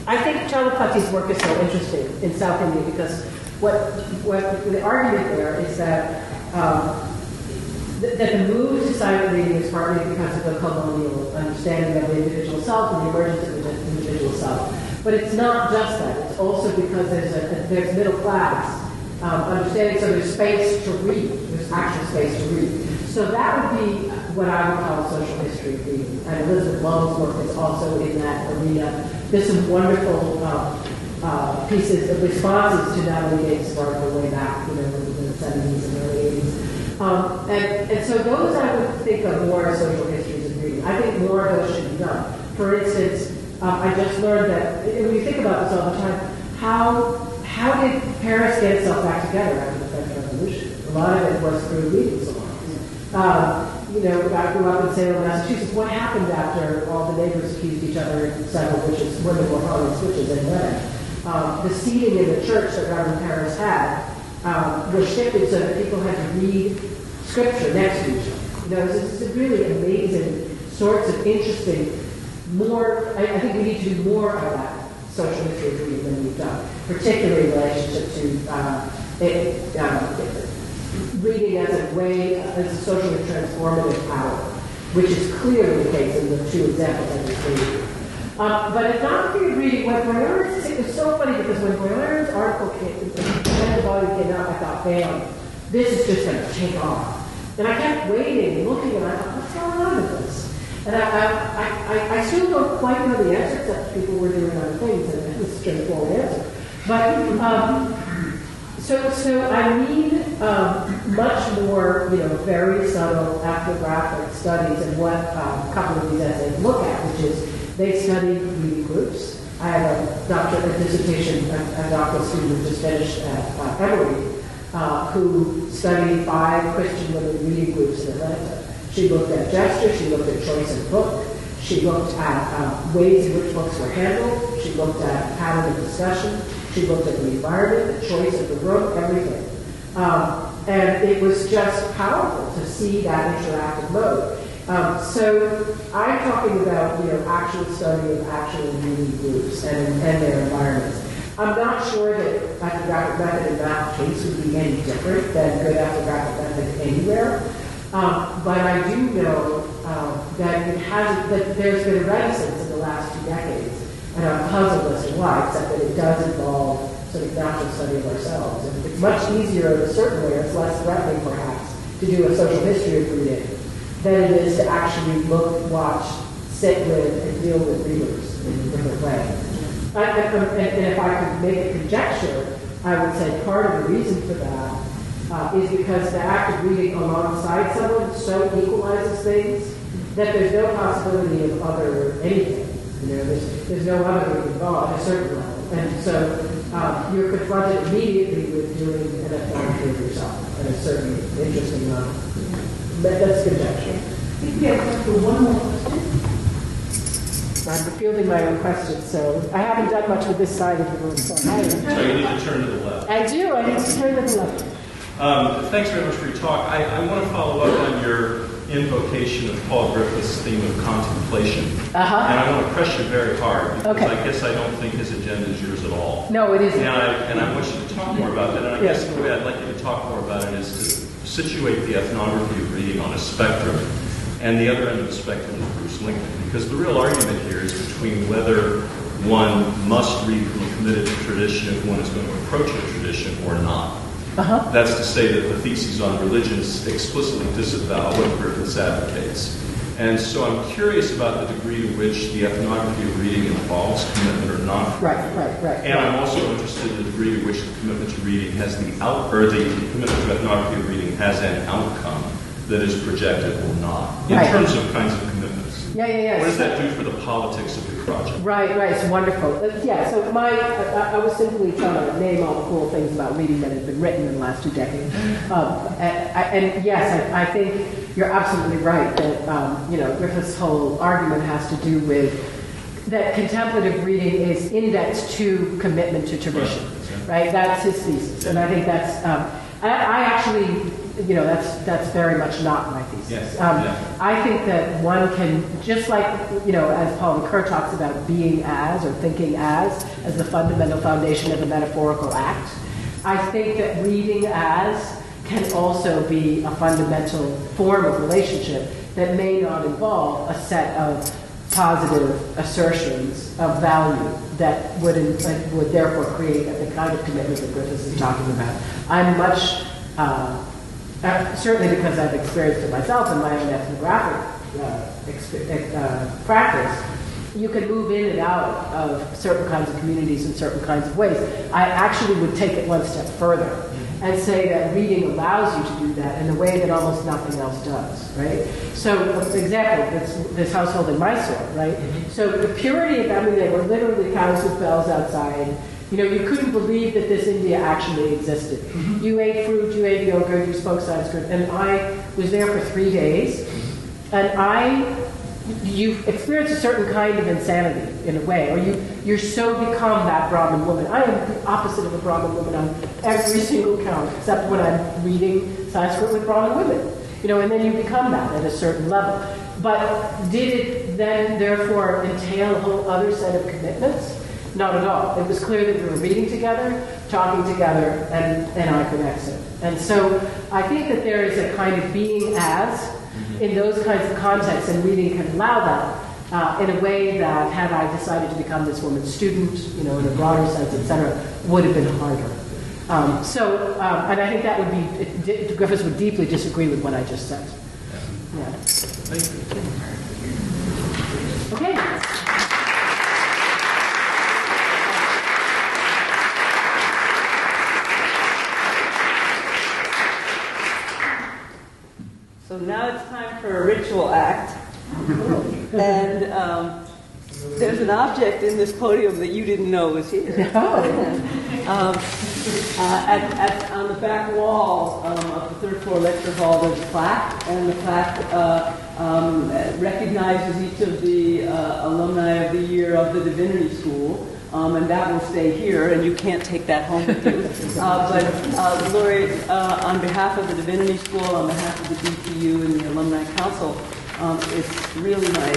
Speaker 3: I think Chalapati's work is so interesting in South India because what the argument there is that the move to silent reading is partly because of the colonial understanding of the individual self and the emergence of the individual self. But it's not just that. It's also because there's middle class understanding, so there's space to read. There's actual space to read. So that would be what I would call social history of reading. And Elizabeth Long's work is also in that arena. There's some wonderful pieces of responses to Natalie Gates' article way back, in the 70s and early 80s. And so those I would think of more as social histories of reading. I think more of those should be done. For instance, I just learned that, and when you think about this all the time, how did Paris get itself back together after the French Revolution? A lot of it was through reading salons. I grew up in Salem, Massachusetts. What happened after all the neighbors accused each other of several witches, women were hauling switches and women? The seating in the church that Reverend Paris had was shifted so that people had to read scripture next to each other. It's a really amazing sorts of interesting, I think we need to do more of that social history of reading than we've done, particularly in relationship to reading as a socially transformative power, which is clearly the case in the two examples I just gave you. But ethnography of reading, it was so funny because when Boyle's article came out, I thought, bam, this is just going to take off. And I kept waiting and looking, and I thought, what's going on with this? And I still don't quite know the answer, except people were doing other things, and it was a straightforward answer. But so I need much more, very subtle ethnographic studies, and what a couple of these essays look at, which is they study reading groups. I have a doctoral student who just finished at Emory, who studied 5 Christian women reading groups in Atlanta. She looked at gesture, she looked at choice of book, she looked at ways in which books were handled, she looked at pattern of discussion, she looked at the environment, the choice of the room, everything. And it was just powerful to see that interactive mode. So I'm talking about, actual study of actual reading groups and their environments. I'm not sure that ethnographic method in that case would be any different than good ethnographic method anywhere. But I do know that there's been a reticence in the last 2 decades, and I'm puzzled as to why, except that it does involve sort of natural study of ourselves. And it's much easier in a certain way, or it's less threatening perhaps, to do a social history of reading than it is to actually look, watch, sit with, and deal with readers in a different way. And if I could make a conjecture, I would say part of the reason for that is because the act of reading alongside someone so equalizes things that there's no possibility of other anything. There's no other reading involved at a certain level. And so you're confronted immediately with doing an ethnography of yourself at a certain interesting level. That's conjecture.
Speaker 6: We have time for one more question.
Speaker 3: I'm fielding my own questions, so I haven't done much with this side of the room. So
Speaker 8: you need to turn to the left.
Speaker 3: I do. I need to turn to the left.
Speaker 8: Thanks very much for your talk. I want to follow up on your invocation of Paul Griffith's theme of contemplation. And I want to press you very hard, because I guess I don't think his agenda is yours at all.
Speaker 3: No, it isn't.
Speaker 8: And I want you to talk more about that. And I guess the way I'd like you to talk more about it is to situate the ethnography of reading on a spectrum. And the other end of the spectrum is Bruce Lincoln. Because the real argument here is between whether one must read from a committed tradition if one is going to approach a tradition or not. That's to say that the theses on religions explicitly disavow what Griffiths advocates. And so I'm curious about the degree to which the ethnography of reading involves commitment or not.
Speaker 3: Right.
Speaker 8: And I'm also interested in the degree to which the commitment to reading has the commitment to ethnography of reading has an outcome that is projected or not, in terms of kinds of commitments.
Speaker 3: Yeah.
Speaker 8: What does that do for the politics of your project?
Speaker 3: Right. It's wonderful. So I was simply trying to name all the cool things about reading that have been written in the last 2 decades. And yes, I think you're absolutely right that Griffith's whole argument has to do with that contemplative reading is indexed to commitment to tradition. Right? That's his thesis, and I think that's. I actually. That's very much not my thesis. I think that one can, just like, as Paul Ricoeur talks about being as or thinking as the fundamental foundation of a metaphorical act, I think that reading as can also be a fundamental form of relationship that may not involve a set of positive assertions of value that would therefore create the kind of commitment that Griffiths is talking about. I'm much... certainly because I've experienced it myself in my own ethnographic practice, you can move in and out of certain kinds of communities in certain kinds of ways. I actually would take it one step further and say that reading allows you to do that in a way that almost nothing else does, right? So, for example, this household in Mysore, right? So the purity of them, they were literally cows with bells outside. You couldn't believe that this India actually existed. You ate fruit, you ate yogurt, you spoke Sanskrit, and I was there for 3 days, and you experience a certain kind of insanity in a way, or you're so become that Brahmin woman. I am the opposite of a Brahmin woman on every single count, except when I'm reading Sanskrit with Brahmin women. And then you become that at a certain level. But did it then therefore entail a whole other set of commitments? Not at all. It was clear that we were reading together, talking together, and I could exit. And so I think that there is a kind of being as in those kinds of contexts, and reading can allow that in a way that, had I decided to become this woman's student, in a broader sense, etc., would have been harder. And I think that would be, Griffiths would deeply disagree with what I just said. Yeah.
Speaker 8: Thank you.
Speaker 3: Okay.
Speaker 2: So now it's time for a ritual act. And there's an object in this podium that you didn't know was here. On the back wall of the third floor lecture hall, there's a plaque, and the plaque recognizes each of the alumni of the year of the Divinity School and that will stay here, and you can't take that home with you. But Laurie, on behalf of the Divinity School, on behalf of the DPU and the Alumni Council, it's really my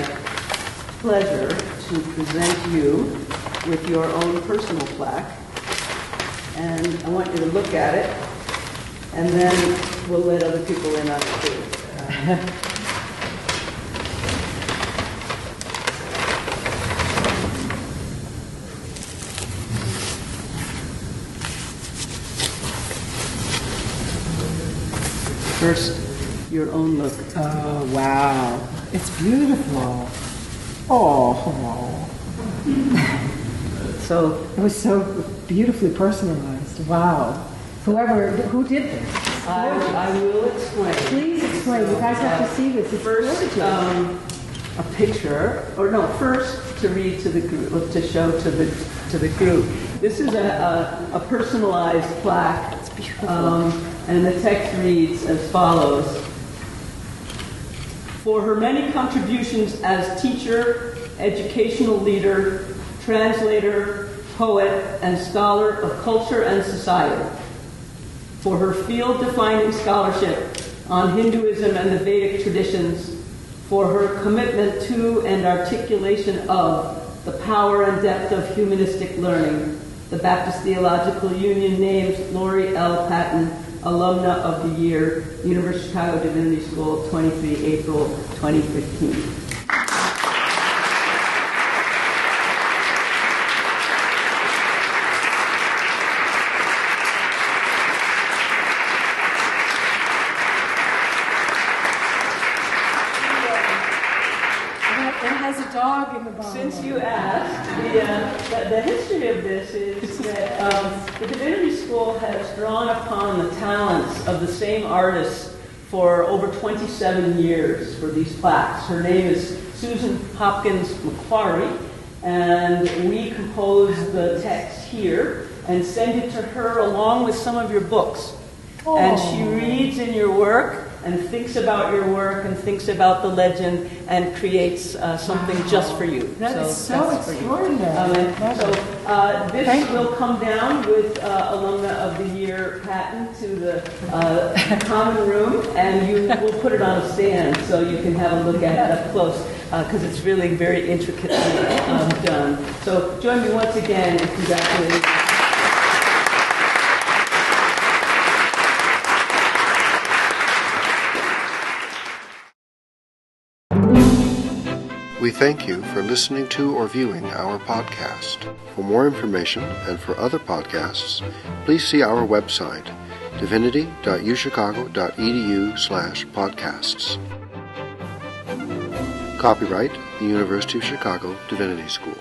Speaker 2: pleasure to present you with your own personal plaque. And I want you to look at it, and then we'll let other people in on it too. First, your own look.
Speaker 3: Oh, wow. It's beautiful. Oh.
Speaker 2: So
Speaker 3: it was so beautifully personalized. Wow. Who did this?
Speaker 2: I will explain.
Speaker 3: Please explain. You guys have to see this. It's
Speaker 2: First, a picture, or no, first to read to the group, to show to the group. This is a personalized plaque. It's beautiful. And the text reads as follows. For her many contributions as teacher, educational leader, translator, poet, and scholar of culture and society. For her field-defining scholarship on Hinduism and the Vedic traditions. For her commitment to and articulation of the power and depth of humanistic learning. The Baptist Theological Union names Laurie L. Patton Alumna of the Year, University of Chicago Divinity School, 23 April 2015. Since you asked, the history of this is that the Divinity School has drawn upon the talents of the same artists for over 27 years for these plaques. Her name is Susan Hopkins Macquarie, and we compose the text here and send it to her along with some of your books. Oh. And she reads in your work and thinks about your work and thinks about the legend and creates something just for you.
Speaker 3: That's so extraordinary.
Speaker 2: This will come down with Alumna of the Year Patton to the common room, and you will put it on a stand so you can have a look at it up close, because it's really very intricately done. So join me once again in congratulating.
Speaker 1: We thank you for listening to or viewing our podcast. For more information and for other podcasts, please see our website, divinity.uchicago.edu/podcasts. Copyright, the University of Chicago Divinity School.